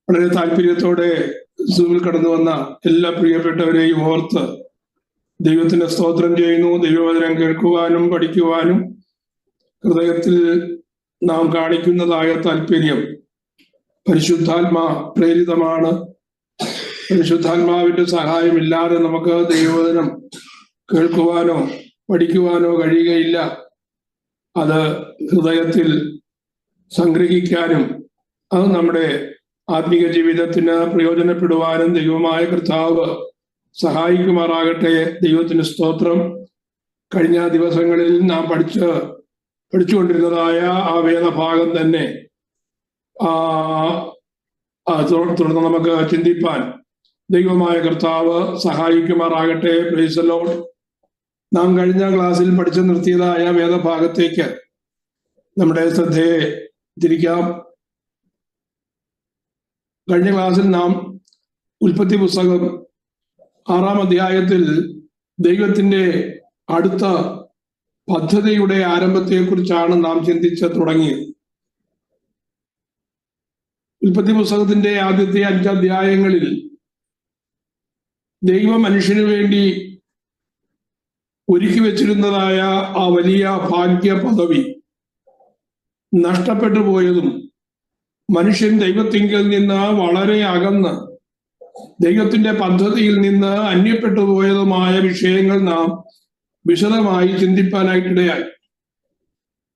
വളരെ താല്പര്യത്തോടെ സൂമിൽ കടന്നു വന്ന എല്ലാ പ്രിയപ്പെട്ടവരെയും ഓർത്ത് ദൈവത്തിന്റെ സ്തോത്രം ചെയ്യുന്നു. ദൈവവചനം കേൾക്കുവാനും പഠിക്കുവാനും ഹൃദയത്തിൽ നാം കാണിക്കുന്നതായ താല്പര്യം പരിശുദ്ധാത്മാ പ്രേരിതമാണ്. പരിശുദ്ധാത്മാവിന്റെ സഹായമില്ലാതെ നമുക്ക് ദൈവവചനം കേൾക്കുവാനോ പഠിക്കുവാനോ കഴിയുകയില്ല. അത് ഹൃദയത്തിൽ സംഗ്രഹിക്കാനും അത് നമ്മുടെ ആത്മീക ജീവിതത്തിന് പ്രയോജനപ്പെടുവാനും ദൈവമായ കർത്താവ് സഹായിക്കുമാറാകട്ടെ. ദൈവത്തിന് സ്തോത്രം. കഴിഞ്ഞ ദിവസങ്ങളിൽ നാം പഠിച്ചുകൊണ്ടിരുന്നതായ ആ വേദഭാഗം തന്നെ തുടർന്ന് നമുക്ക് ചിന്തിപ്പാൻ ദൈവമായ കർത്താവ് സഹായിക്കുമാറാകട്ടെ. Price the Lord. നാം കഴിഞ്ഞ ക്ലാസ്സിൽ പഠിച്ചു നിർത്തിയതായ വേദഭാഗത്തേക്ക് നമ്മുടെ ശ്രദ്ധയെ തിരിക്കാം. കഴിഞ്ഞ ക്ലാസ്സിൽ നാം ഉൽപ്പത്തി പുസ്തകം 6-ാം അധ്യായത്തിൽ ദൈവത്തിന്റെ അടുത്ത പദ്ധതിയുടെ ആരംഭത്തെക്കുറിച്ചാണ് നാം ചിന്തിച്ച് തുടങ്ങിയത്. ഉൽപ്പത്തി പുസ്തകത്തിന്റെ ആദ്യത്തെ 5 അധ്യായങ്ങളിൽ ദൈവം മനുഷ്യന് വേണ്ടി ഒരുക്കി വെച്ചിരുന്നതായ ആ വലിയ ഭാഗ്യ പദവി നഷ്ടപ്പെട്ടു പോയതും മനുഷ്യൻ ദൈവത്തിങ്കിൽ നിന്ന് വളരെ അകന്ന് ദൈവത്തിന്റെ പദ്ധതിയിൽ നിന്ന് അന്യപ്പെട്ടു പോയതുമായ വിഷയങ്ങൾ നാം വിശദമായി ചിന്തിപ്പാനായിട്ടിടയായി.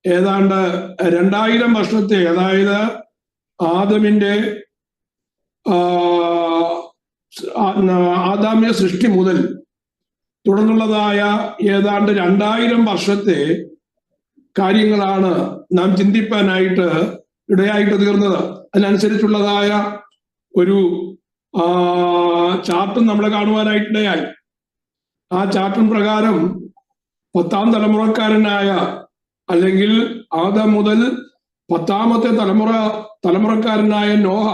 ഏതാണ്ട് 2000 വർഷത്തെ, അതായത് ആദാമ്യ സൃഷ്ടി മുതൽ തുടർന്നുള്ളതായ ഏതാണ്ട് 2000 വർഷത്തെ കാര്യങ്ങളാണ് നാം ചിന്തിപ്പാനായിട്ട് ഇടയായിട്ട് തീർന്നത്. അതിനനുസരിച്ചുള്ളതായ ഒരു ചാർട്ടും നമ്മൾ കാണുവാനായിട്ടിടയായി. ആ ചാർട്ടും പ്രകാരം 10-ാം തലമുറക്കാരനായ, അല്ലെങ്കിൽ ആദം മുതൽ 10ാമത്തെ തലമുറക്കാരനായ നോഹ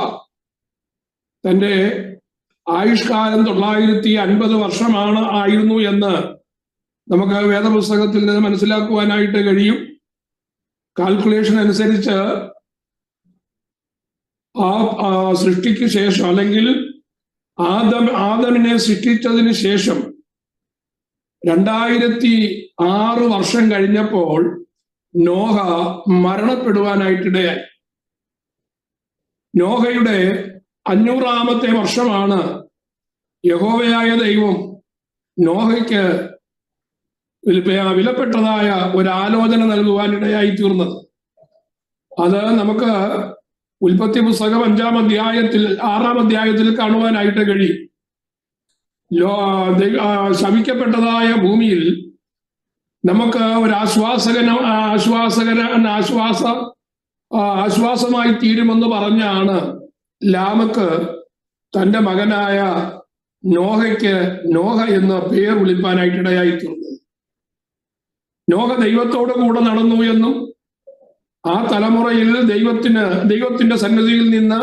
തന്റെ ആയുഷ്കാലം 950 വർഷമാണ് ആയിരുന്നു എന്ന് നമുക്ക് വേദപുസ്തകത്തിൽ നിന്ന് മനസ്സിലാക്കുവാനായിട്ട് കഴിയും. കാൽക്കുലേഷൻ അനുസരിച്ച് ആ സൃഷ്ടിക്ക് ശേഷം, അല്ലെങ്കിൽ ആദമിനെ സൃഷ്ടിച്ചതിന് ശേഷം 2006 വർഷം കഴിഞ്ഞപ്പോൾ നോഹ മരണപ്പെടുവാനായിട്ടിടയായി. നോഹയുടെ 500-ാമത്തെ വർഷമാണ് യഹോവയായ ദൈവം നോഹയ്ക്ക് വിലപ്പെട്ടതായ ഒരു ആലോചന നൽകുവാനിടയായി തീർന്നത്. അത് നമുക്ക് ഉൽപ്പത്തി പുസ്തകം 6-ാം അധ്യായത്തിൽ കാണുവാനായിട്ട് കഴിയും. ശപിക്കപ്പെട്ടതായ ഭൂമിയിൽ നമുക്ക് ഒരു ആശ്വാസമായി തീരുമെന്ന് പറഞ്ഞാണ് ലാമക്ക് തന്റെ മകനായ നോഹയ്ക്ക് നോഹ എന്ന പേർ വിളിപ്പാനായിട്ടിടയായി തീർന്നത്. നോഹ ദൈവത്തോട് കൂടെ നടന്നു എന്നും ആ തലമുറയിൽ ദൈവത്തിന്റെ സന്നിധിയിൽ നിന്ന്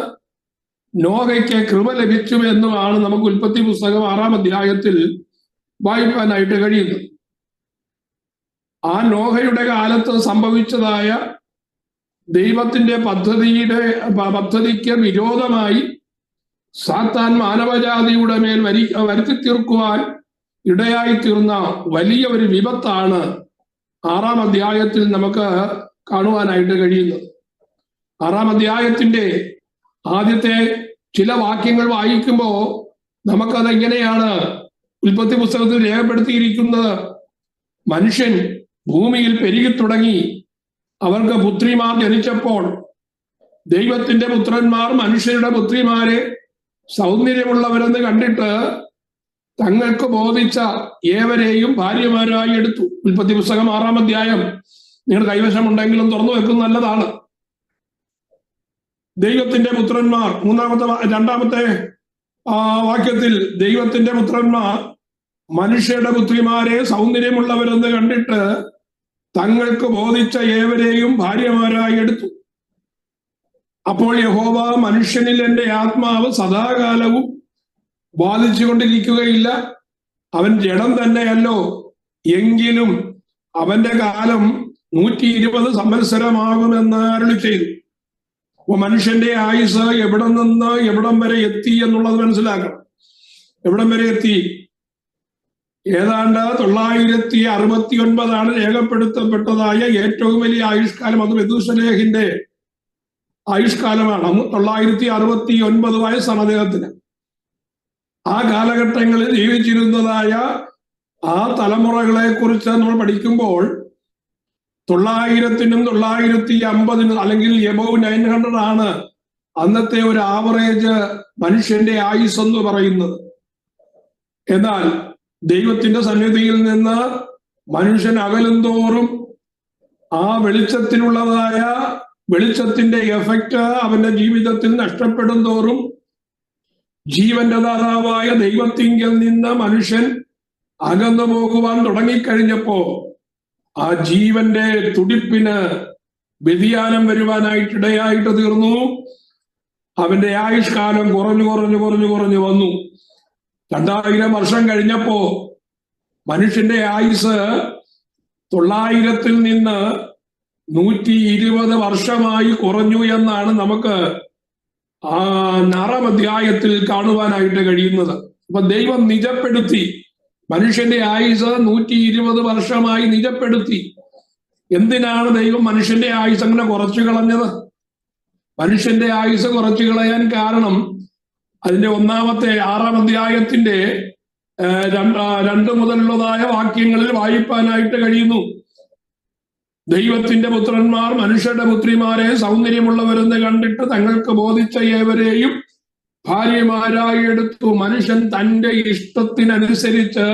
നോഹയ്ക്ക് കൃപ ലഭിച്ചു എന്നുമാണ് നമുക്ക് ഉൽപ്പത്തി പുസ്തകം 6-ാം അധ്യായത്തിൽ വായിക്കാനായിട്ട് കഴിയുന്നത്. ആ നോഹയുടെ കാലത്ത് സംഭവിച്ചതായ ദൈവത്തിന്റെ പദ്ധതിക്ക് വിരോധമായി സാത്താൻ മാനവജാതിയുടെ മേൽ വരുത്തി തീർക്കുവാൻ ഇടയായി തീർന്ന വലിയ ഒരു വിപത്താണ് 6-ാം അധ്യായത്തിൽ നമുക്ക് കാണുവാനായിട്ട് കഴിയുന്നത്. 6-ാം അധ്യായത്തിന്റെ ആദ്യത്തെ ചില വാക്യങ്ങൾ വായിക്കുമ്പോൾ നമുക്കത് എങ്ങനെയാണ് ഉൽപ്പത്തി പുസ്തകത്തിൽ രേഖപ്പെടുത്തിയിരിക്കുന്നത്? മനുഷ്യൻ ഭൂമിയിൽ പെരുകി തുടങ്ങി, അവർക്ക് പുത്രിമാർ ജനിച്ചപ്പോൾ ദൈവത്തിന്റെ പുത്രന്മാർ മനുഷ്യരുടെ പുത്രിമാരെ സൗന്ദര്യമുള്ളവരെന്ന് കണ്ടിട്ട് തങ്ങൾക്ക് ബോധിച്ച ഏവരെയും ഭാര്യമാരായി എടുത്തു. ഉൽപ്പത്തി പുസ്തകം 6-ാം അധ്യായം നിങ്ങൾ കൈവശമുണ്ടെങ്കിലും തുറന്നു വെക്കുന്നത് നല്ലതാണ്. ദൈവത്തിന്റെ പുത്രന്മാർ, 2-ാമത്തെ വാക്യത്തിൽ ദൈവത്തിന്റെ പുത്രന്മാർ മനുഷ്യരുടെ പുത്രിമാരെ സൗന്ദര്യമുള്ളവരെന്ന് കണ്ടിട്ട് തങ്ങൾക്ക് ബോധിച്ച ഏവരെയും ഭാര്യമാരായി എടുത്തു. അപ്പോൾ യഹോവ, മനുഷ്യനിൽ എൻ്റെ ആത്മാവ് സദാകാലവും ബാധിച്ചുകൊണ്ടിരിക്കുകയില്ല, അവൻ ജഡം തന്നെയല്ലോ, എങ്കിലും അവന്റെ കാലം 120 സംവത്സരമാകുമെന്ന് അരുളി ചെയ്തു. അപ്പൊ മനുഷ്യന്റെ ആയുസ് എവിടെ നിന്ന് എവിടം വരെ എത്തി എന്നുള്ളത് മനസ്സിലാക്കണം. എവിടം വരെ എത്തി? ഏതാണ്ട് 969 രേഖപ്പെടുത്തപ്പെട്ടതായ ഏറ്റവും വലിയ ആയുഷ്കാലം. അത് മെഥൂശലേഹിന്റെ ആയുഷ്കാലമാണ്. 969 വയസ്സാണ് അദ്ദേഹത്തിന്. ആ കാലഘട്ടങ്ങളിൽ ജീവിച്ചിരുന്നതായ ആ തലമുറകളെ കുറിച്ച് നമ്മൾ പഠിക്കുമ്പോൾ 900-നും 950-നും അല്ലെങ്കിൽ എബോവ് 900 ആണ് അന്നത്തെ ഒരു ആവറേജ് മനുഷ്യന്റെ ആയുസ് എന്ന് പറയുന്നത്. എന്നാൽ ദൈവത്തിന്റെ സന്നിധിയിൽ നിന്ന് മനുഷ്യൻ അകലും തോറും ആ വെളിച്ചത്തിന്റെ എഫക്റ്റ് അവന്റെ ജീവിതത്തിൽ നഷ്ടപ്പെടും തോറും ജീവന്റെ ദാതാവായ ദൈവത്തിങ്കൽ നിന്ന് മനുഷ്യൻ അകന്നു പോകുവാൻ തുടങ്ങിക്കഴിഞ്ഞപ്പോ ആ ജീവന്റെ തുടിപ്പിന് വ്യതിയാനം വരുവാനായിട്ടിടയായിട്ട് തീർന്നു. അവന്റെ ആയുഷ്കാലം കുറഞ്ഞു വന്നു. 2000 വർഷം കഴിഞ്ഞപ്പോ മനുഷ്യന്റെ ആയുസ് 900-ൽ നിന്ന് 120 വർഷമായി കുറഞ്ഞു എന്നാണ് നമുക്ക് 6-ാം അധ്യായത്തിൽ കാണുവാനായിട്ട് കഴിയുന്നത്. അപ്പൊ ദൈവം നിജപ്പെടുത്തി മനുഷ്യന്റെ ആയുസ് 120 വർഷമായി നിജപ്പെടുത്തി. എന്തിനാണ് ദൈവം മനുഷ്യന്റെ ആയുസ് അങ്ങനെ കുറച്ചു കളഞ്ഞത്? മനുഷ്യന്റെ ആയുസ് കുറച്ചു കളയാൻ കാരണം അതിന്റെ 6-ാം അധ്യായത്തിന്റെ 2 മുതലുള്ളതായ വാക്യങ്ങളിൽ വായിപ്പാനായിട്ട് കഴിയുന്നു. ദൈവത്തിന്റെ പുത്രന്മാർ മനുഷ്യരുടെ പുത്രിമാരെ സൗന്ദര്യമുള്ളവരെന്ന് കണ്ടിട്ട് തങ്ങൾക്ക് ബോധിച്ച ഏവരെയും ഭാര്യമാരായി എടുത്തു. മനുഷ്യൻ തന്റെ ഇഷ്ടത്തിനനുസരിച്ച്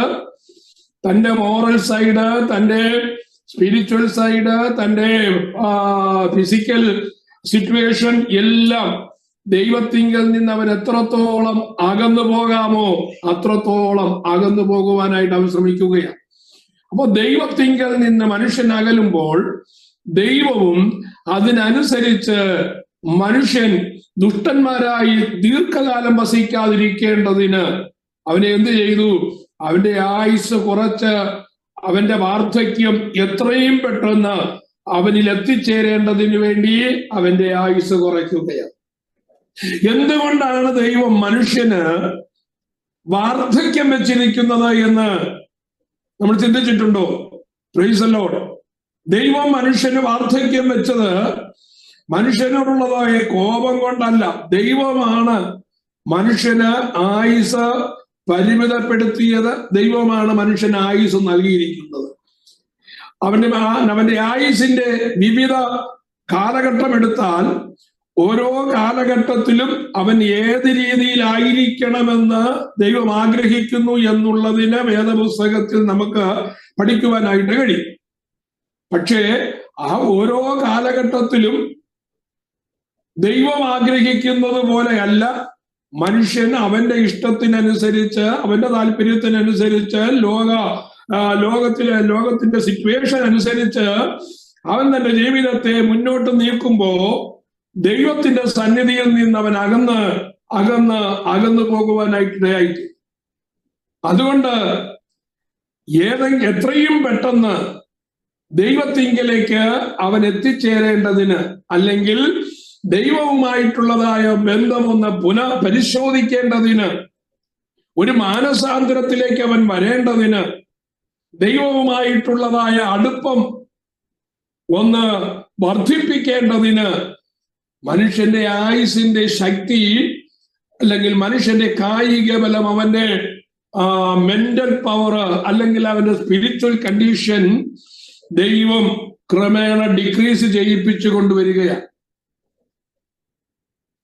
തന്റെ മോറൽ സൈഡ്, തന്റെ സ്പിരിച്വൽ സൈഡ്, തന്റെ ഫിസിക്കൽ സിറ്റുവേഷൻ എല്ലാം ദൈവത്തിങ്കൽ നിന്ന് അവൻ എത്രത്തോളം അകന്നു പോകാമോ അത്രത്തോളം അകന്നു പോകുവാനായിട്ട് അവൻ ശ്രമിക്കുകയാണ്. അപ്പൊ ദൈവത്തിങ്കൽ നിന്ന് മനുഷ്യൻ അകലുമ്പോൾ ദൈവവും അതിനനുസരിച്ച് മനുഷ്യൻ ദുഷ്ടന്മാരായി ദീർഘകാലം വസിക്കാതിരിക്കേണ്ടതിന് അവനെ എന്ത് ചെയ്തു? അവന്റെ ആയുസ് കുറച്ച് അവന്റെ വാർദ്ധക്യം എത്രയും പെട്ടെന്ന് അവനിൽ എത്തിച്ചേരേണ്ടതിന് വേണ്ടി അവന്റെ ആയുസ് കുറയ്ക്കുകയാണ്. എന്തുകൊണ്ടാണ് ദൈവം മനുഷ്യന് വാർദ്ധക്യം വെച്ചിരിക്കുന്നത് എന്ന് നമ്മൾ ചിന്തിച്ചിട്ടുണ്ടോ? Price the Lord. ദൈവം മനുഷ്യന് വാർദ്ധക്യം വെച്ചത് മനുഷ്യനോടുള്ളതായ കോപം കൊണ്ടല്ല. ദൈവമാണ് മനുഷ്യന് ആയുസ് പരിമിതപ്പെടുത്തിയത്. ദൈവമാണ് മനുഷ്യന് ആയുസ് നൽകിയിരിക്കുന്നത്. അവന്റെ ആയുസിന്റെ വിവിധ കാലഘട്ടം എടുത്താൽ ഓരോ കാലഘട്ടത്തിലും അവൻ ഏത് രീതിയിലായിരിക്കണമെന്ന് ദൈവം ആഗ്രഹിക്കുന്നു എന്നുള്ളതിന് വേദപുസ്തകത്തിൽ നമുക്ക് പഠിക്കുവാനായിട്ട് കഴിയും. പക്ഷേ ആ ഓരോ കാലഘട്ടത്തിലും ദൈവം ആഗ്രഹിക്കുന്നത് പോലെയല്ല മനുഷ്യൻ അവന്റെ ഇഷ്ടത്തിനനുസരിച്ച്, അവന്റെ താല്പര്യത്തിനനുസരിച്ച്, ലോകത്തിന്റെ സിറ്റുവേഷൻ അനുസരിച്ച് അവൻ തന്റെ ജീവിതത്തെ മുന്നോട്ട് നീക്കുമ്പോ ദൈവത്തിന്റെ സന്നിധിയിൽ നിന്ന് അവൻ അകന്ന് പോകുവാനായിട്ടിടയായിട്ട്. അതുകൊണ്ട് എത്രയും പെട്ടെന്ന് ദൈവത്തിങ്കലേക്ക് അവൻ എത്തിച്ചേരേണ്ടതിന്, അല്ലെങ്കിൽ ദൈവവുമായിട്ടുള്ളതായ ബന്ധമൊന്ന് പുനഃപരിശോധിക്കേണ്ടതിന്, ഒരു മാനസാന്തരത്തിലേക്ക് അവൻ വരേണ്ടതിന്, ദൈവവുമായിട്ടുള്ളതായ അടുപ്പം ഒന്ന് വർദ്ധിപ്പിക്കേണ്ടതിന് മനുഷ്യന്റെ ആയുസിന്റെ ശക്തി, അല്ലെങ്കിൽ മനുഷ്യന്റെ കായിക ബലം, അവന്റെ മെന്റൽ പവർ, അല്ലെങ്കിൽ അവന്റെ സ്പിരിച്വൽ കണ്ടീഷൻ ദൈവം ക്രമേണ ഡിക്രീസ് ചെയ്യിപ്പിച്ചു കൊണ്ടുവരികയാണ്.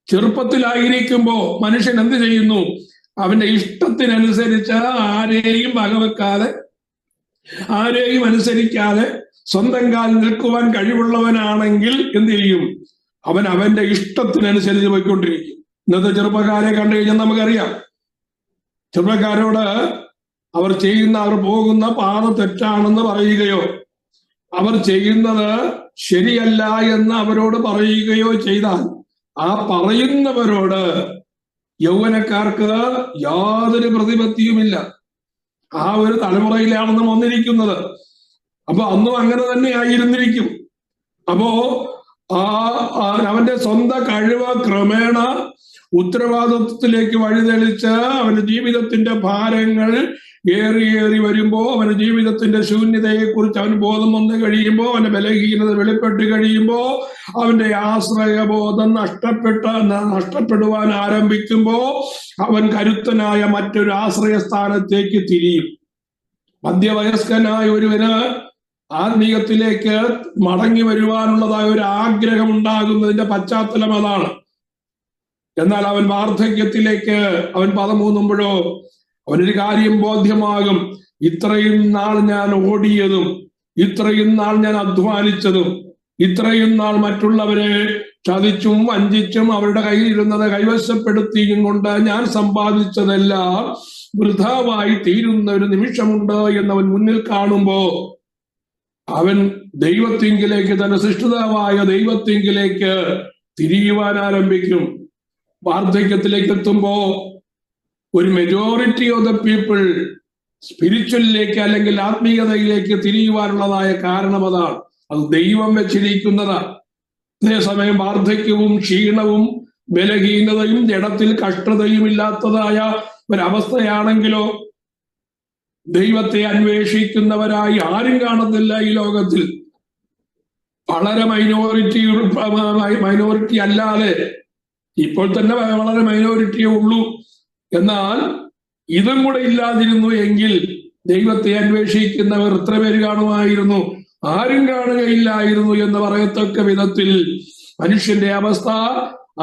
ചെറുപ്പത്തിലായിരിക്കുമ്പോ മനുഷ്യൻ എന്ത് ചെയ്യുന്നു? അവന്റെ ഇഷ്ടത്തിനനുസരിച്ച് ആരെയും വകവെക്കാതെ, ആരെയും അനുസരിക്കാതെ സ്വന്തം കാലിൽ നിൽക്കുവാൻ കഴിവുള്ളവനാണെങ്കിൽ എന്ത് ചെയ്യും? അവന്റെ ഇഷ്ടത്തിനനുസരിച്ച് പോയിക്കൊണ്ടിരിക്കും. ഇന്നത്തെ ചെറുപ്പക്കാരെ കണ്ടു കഴിഞ്ഞാൽ നമുക്കറിയാം, ചെറുപ്പക്കാരോട് അവർ പോകുന്ന പാത തെറ്റാണെന്ന് പറയുകയോ അവർ ചെയ്യുന്നത് ശരിയല്ല എന്ന് അവരോട് പറയുകയോ ചെയ്താൽ ആ പറയുന്നവരോട് യൗവനക്കാർക്ക് യാതൊരു പ്രതിപത്തിയുമില്ല. ആ ഒരു തലമുറയിലാണെന്ന് വന്നിരിക്കുന്നത്. അപ്പൊ അന്നും അങ്ങനെ തന്നെ ആയിരുന്നിരിക്കും. അപ്പോ അവന്റെ സ്വന്തം കഴിവ് ക്രമേണ ഉത്തരവാദിത്വത്തിലേക്ക് വഴിതെളിച്ച് അവന്റെ ജീവിതത്തിന്റെ ഭാരങ്ങൾ ഏറി വരുമ്പോ, അവന്റെ ജീവിതത്തിന്റെ ശൂന്യതയെക്കുറിച്ച് അവന് ബോധം വന്നു കഴിയുമ്പോ, അവന്റെ ബലഹീനത വെളിപ്പെട്ട് കഴിയുമ്പോ, അവന്റെ ആശ്രയബോധം നഷ്ടപ്പെടുവാൻ ആരംഭിക്കുമ്പോ അവൻ കരുത്തനായ മറ്റൊരു ആശ്രയ സ്ഥാനത്തേക്ക് തിരിയും. മധ്യവയസ്കനായ ഒരുവന് ആത്മീയത്തിലേക്ക് മടങ്ങി വരുവാനുള്ളതായ ഒരു ആഗ്രഹം ഉണ്ടാകുന്നതിന്റെ പശ്ചാത്തലം അതാണ്. എന്നാൽ അവൻ വാർദ്ധക്യത്തിലേക്ക് അവൻ പദമൂന്നുമ്പോഴോ അവനൊരു കാര്യം ബോധ്യമാകും: ഇത്രയും നാൾ ഞാൻ ഓടിയതും, ഇത്രയും നാൾ ഞാൻ അധ്വാനിച്ചതും, ഇത്രയും നാൾ മറ്റുള്ളവരെ ചതിച്ചും വഞ്ചിച്ചും അവരുടെ കയ്യിലിരുന്നത് കൈവശപ്പെടുത്തിയും കൊണ്ട് ഞാൻ സമ്പാദിച്ചതെല്ലാം വൃഥാവായി തീരുന്ന ഒരു നിമിഷമുണ്ട് എന്നവൻ മുന്നിൽ കാണുമ്പോ അവൻ ദൈവത്തിങ്കിലേക്ക്, തന്റെ സൃഷ്ടിതാവായ ദൈവത്തിങ്കിലേക്ക് തിരിയുവാൻ ആരംഭിക്കും. വാർദ്ധക്യത്തിലേക്ക് എത്തുമ്പോ ഒരു മെജോറിറ്റി ഓഫ് ദ പീപ്പിൾ സ്പിരിച്വലിലേക്ക് അല്ലെങ്കിൽ ആത്മീയതയിലേക്ക് തിരിയുവാനുള്ളതായ കാരണം അതാണ്. അത് ദൈവം വെച്ചിരിക്കുന്നതാണ്. അതേസമയം വാർദ്ധക്യവും ക്ഷീണവും ബലഹീനതയും ജഡത്തിൽ കഷ്ടതയും ഇല്ലാത്തതായ ഒരവസ്ഥയാണെങ്കിലോ ദൈവത്തെ അന്വേഷിക്കുന്നവരായി ആരും കാണുന്നില്ല ഈ ലോകത്തിൽ. വളരെ മൈനോറിറ്റി അല്ലാതെ ഇപ്പോൾ തന്നെ വളരെ മൈനോറിറ്റിയേ ഉള്ളൂ. എന്നാൽ ഇതും കൂടെ ഇല്ലാതിരുന്നു എങ്കിൽ ദൈവത്തെ അന്വേഷിക്കുന്നവർ എത്ര പേര് കാണുമായിരുന്നു? ആരും കാണുകയില്ലായിരുന്നു എന്ന് പറയത്തക്ക വിധത്തിൽ മനുഷ്യന്റെ അവസ്ഥ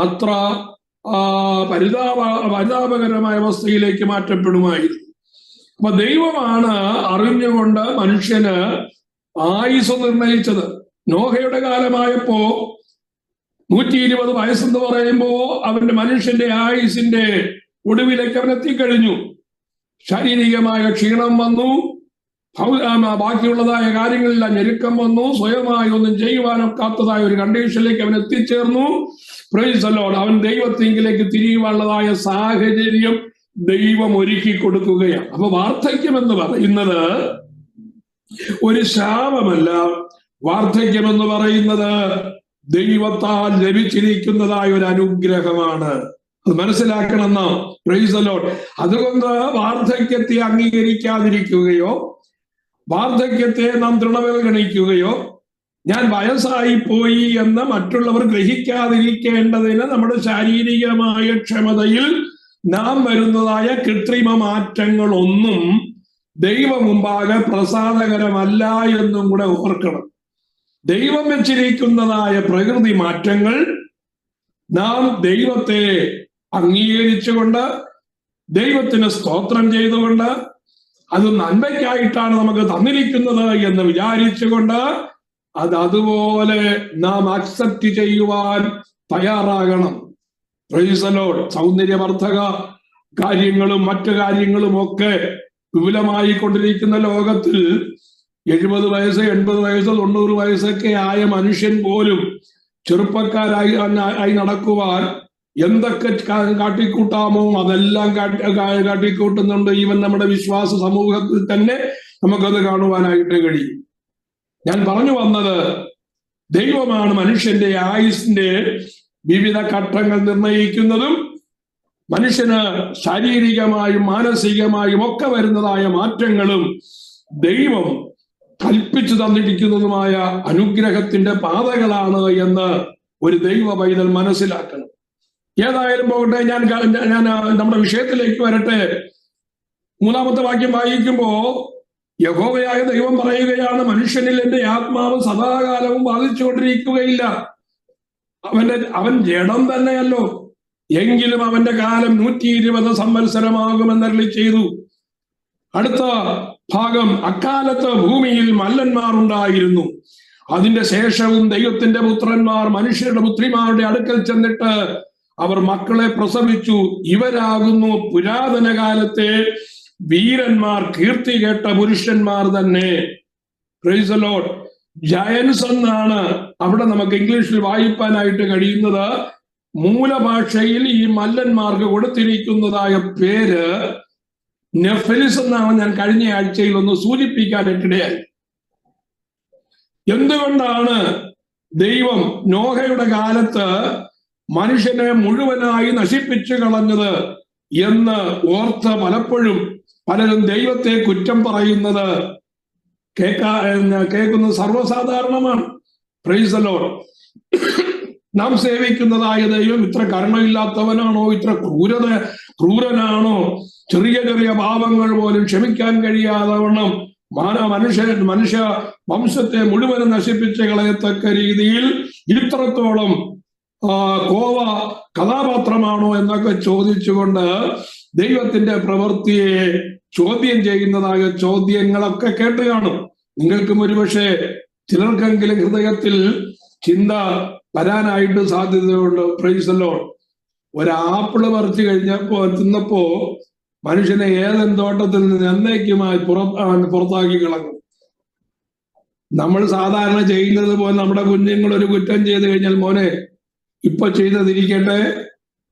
അത്ര പരിതാപകരമായ അവസ്ഥയിലേക്ക് മാറ്റപ്പെടുമായിരുന്നു. അപ്പൊ ദൈവമാണ് അറിഞ്ഞുകൊണ്ട് മനുഷ്യന് ആയുസ് നിർണയിച്ചത്. നോഹയുടെ കാലമായപ്പോ 120 വയസ്സെന്ന് പറയുമ്പോ അവന്റെ മനുഷ്യന്റെ ആയുസിന്റെ ഒടുവിലേക്ക് അവൻ എത്തിക്കഴിഞ്ഞു. ശാരീരികമായ ക്ഷീണം വന്നു, ബാക്കിയുള്ളതായ കാര്യങ്ങളെല്ലാം ഞെരുക്കം വന്നു, സ്വയമായി ഒന്നും ചെയ്യുവാനൊക്കാത്തതായ ഒരു കണ്ടീഷനിലേക്ക് അവൻ എത്തിച്ചേർന്നു. Price the Lord. അവൻ ദൈവത്തിങ്കിലേക്ക് തിരിയുവാനുള്ളതായ സാഹചര്യം ദൈവം ഒരുക്കി കൊടുക്കുകയാണ്. അപ്പൊ വാർദ്ധക്യം എന്ന് പറയുന്നത് ഒരു ശാപമല്ല. വാർദ്ധക്യം എന്ന് പറയുന്നത് ദൈവത്താൽ ലഭിച്ചിരിക്കുന്നതായ ഒരു അനുഗ്രഹമാണ്. അത് മനസ്സിലാക്കണം. Price the Lord. അതുകൊണ്ട് വാർദ്ധക്യത്തെ അംഗീകരിക്കാതിരിക്കുകയോ വാർദ്ധക്യത്തെ നാം തൃണവൽഗണിക്കുകയോ ഞാൻ വയസ്സായി പോയി എന്ന് മറ്റുള്ളവർ ഗ്രഹിക്കാതിരിക്കേണ്ടതിന് നമ്മുടെ ശാരീരികമായ ക്ഷമതയിൽ നാം വരുന്നതായ കൃത്രിമ മാറ്റങ്ങളൊന്നും ദൈവ മുമ്പാകെ പ്രസാദകരമല്ല എന്നും കൂടെ ഓർക്കണം. ദൈവം വെച്ചിരിക്കുന്നതായ പ്രകൃതി മാറ്റങ്ങൾ നാം ദൈവത്തെ അംഗീകരിച്ചുകൊണ്ട് ദൈവത്തിന് സ്തോത്രം ചെയ്തുകൊണ്ട് അത് നന്മയ്ക്കായിട്ടാണ് നമുക്ക് തന്നിരിക്കുന്നത് എന്ന് വിചാരിച്ചുകൊണ്ട് അത് അതുപോലെ നാം അക്സെപ്റ്റ് ചെയ്യുവാൻ തയ്യാറാകണം. Praise the lord. സൗന്ദര്യവർദ്ധക കാര്യങ്ങളും മറ്റു കാര്യങ്ങളും ഒക്കെ വിപുലമായി കൊണ്ടിരിക്കുന്ന ലോകത്തിൽ 70 വയസ്സ് 80 വയസ്സ് 90 വയസ്സൊക്കെ ആയ മനുഷ്യൻ പോലും ചെറുപ്പക്കാരായി നടക്കുവാൻ എന്തൊക്കെ കാട്ടിക്കൂട്ടാമോ അതെല്ലാം കാട്ടിക്കൂട്ടുന്നുണ്ട്. ഈവൻ നമ്മുടെ വിശ്വാസ സമൂഹത്തിൽ തന്നെ നമുക്കത് കാണുവാനായിട്ട് കഴിയും. ഞാൻ പറഞ്ഞു വന്നത്, ദൈവമാണ് മനുഷ്യന്റെ ആയുസിന്റെ വിവിധ ഘട്ടങ്ങൾ നിർണയിക്കുന്നതും മനുഷ്യന് ശാരീരികമായും മാനസികമായും ഒക്കെ വരുന്നതായ മാറ്റങ്ങളും ദൈവം കൽപ്പിച്ചു തന്നിരിക്കുന്നതുമായ അനുഗ്രഹത്തിന്റെ പാതകളാണ് എന്ന് ഒരു ദൈവ പൈതൽ മനസ്സിലാക്കണം. ഏതായാലും പോകട്ടെ, ഞാൻ നമ്മുടെ വിഷയത്തിലേക്ക് വരട്ടെ. 3-ാമത്തെ വാക്യം വായിക്കുമ്പോ യഹോവയായ ദൈവം പറയുകയാണ്, മനുഷ്യനിൽ എന്റെ ആത്മാവ് സദാകാലവും ബാധിച്ചുകൊണ്ടിരിക്കുകയില്ല. അവൻ ജഡം തന്നെയല്ലോ, എങ്കിലും അവന്റെ കാലം 120 സംവത്സരമാകുമെന്നരുളി ചെയ്തു. അടുത്ത ഭാഗം, അക്കാലത്ത് ഭൂമിയിൽ മല്ലന്മാർ ഉണ്ടായിരുന്നു. അതിന്റെ ശേഷവും ദൈവത്തിന്റെ പുത്രന്മാർ മനുഷ്യരുടെ പുത്രിമാരുടെ അടുക്കൽ ചെന്നിട്ട് അവർ മക്കളെ പ്രസവിച്ചു. ഇവരാകുന്നു പുരാതന കാലത്തെ വീരന്മാർ, കീർത്തി കേട്ട പുരുഷന്മാർ തന്നെ. Price the Lord. ജയൻസ് എന്നാണ് അവിടെ നമുക്ക് ഇംഗ്ലീഷിൽ വായിപ്പാനായിട്ട് കഴിയുന്നത്. മൂലഭാഷയിൽ ഈ മല്ലന്മാർക്ക് കൊടുത്തിരിക്കുന്നതായ പേര് നെഫലിസ് എന്നാണ് ഞാൻ കഴിഞ്ഞ ആഴ്ചയിൽ ഒന്ന് സൂചിപ്പിക്കാനിടയായി. എന്തുകൊണ്ടാണ് ദൈവം നോഹയുടെ കാലത്ത് മനുഷ്യനെ മുഴുവനായി നശിപ്പിച്ചു കളഞ്ഞത് എന്ന് ഓർത്ത് പലപ്പോഴും പലരും ദൈവത്തെ കുറ്റം പറയുന്നത് കേൾക്കുന്നത് സർവ്വസാധാരണമാണ്. Price the Lord. നാം സേവിക്കുന്നതായ ദൈവം ഇത്ര കരുണയില്ലാത്തവനാണോ? ഇത്ര ക്രൂരനാണോ? ചെറിയ ചെറിയ പാപങ്ങൾ പോലും ക്ഷമിക്കാൻ കഴിയാതവണ്ണം മനുഷ്യ വംശത്തെ മുഴുവനും നശിപ്പിച്ച് കളയത്തക്ക രീതിയിൽ ഇത്രത്തോളം കോപ കഥാപാത്രമാണോ എന്നൊക്കെ ചോദിച്ചുകൊണ്ട് ദൈവത്തിന്റെ പ്രവൃത്തിയെ ചോദ്യം ചെയ്യുന്നതായ ചോദ്യങ്ങളൊക്കെ കേട്ട് കാണും. നിങ്ങൾക്കും ഒരുപക്ഷെ ചിലർക്കെങ്കിലും ഹൃദയത്തിൽ ചിന്ത വരാനായിട്ട് സാധ്യതയുണ്ട്. Price the Lord. ഒരാപ്പിള് പറിച്ചു തിന്നപ്പോ മനുഷ്യനെ ഏതൻ തോട്ടത്തിൽ നിന്ന് എന്നേക്കുമായി പുറത്താക്കി കളഞ്ഞു. നമ്മൾ സാധാരണ ചെയ്യുന്നത് പോലെ നമ്മുടെ കുഞ്ഞുങ്ങൾ ഒരു കുറ്റം ചെയ്ത് കഴിഞ്ഞാൽ, മോനെ ഇപ്പൊ ചെയ്തതിരിക്കട്ടെ,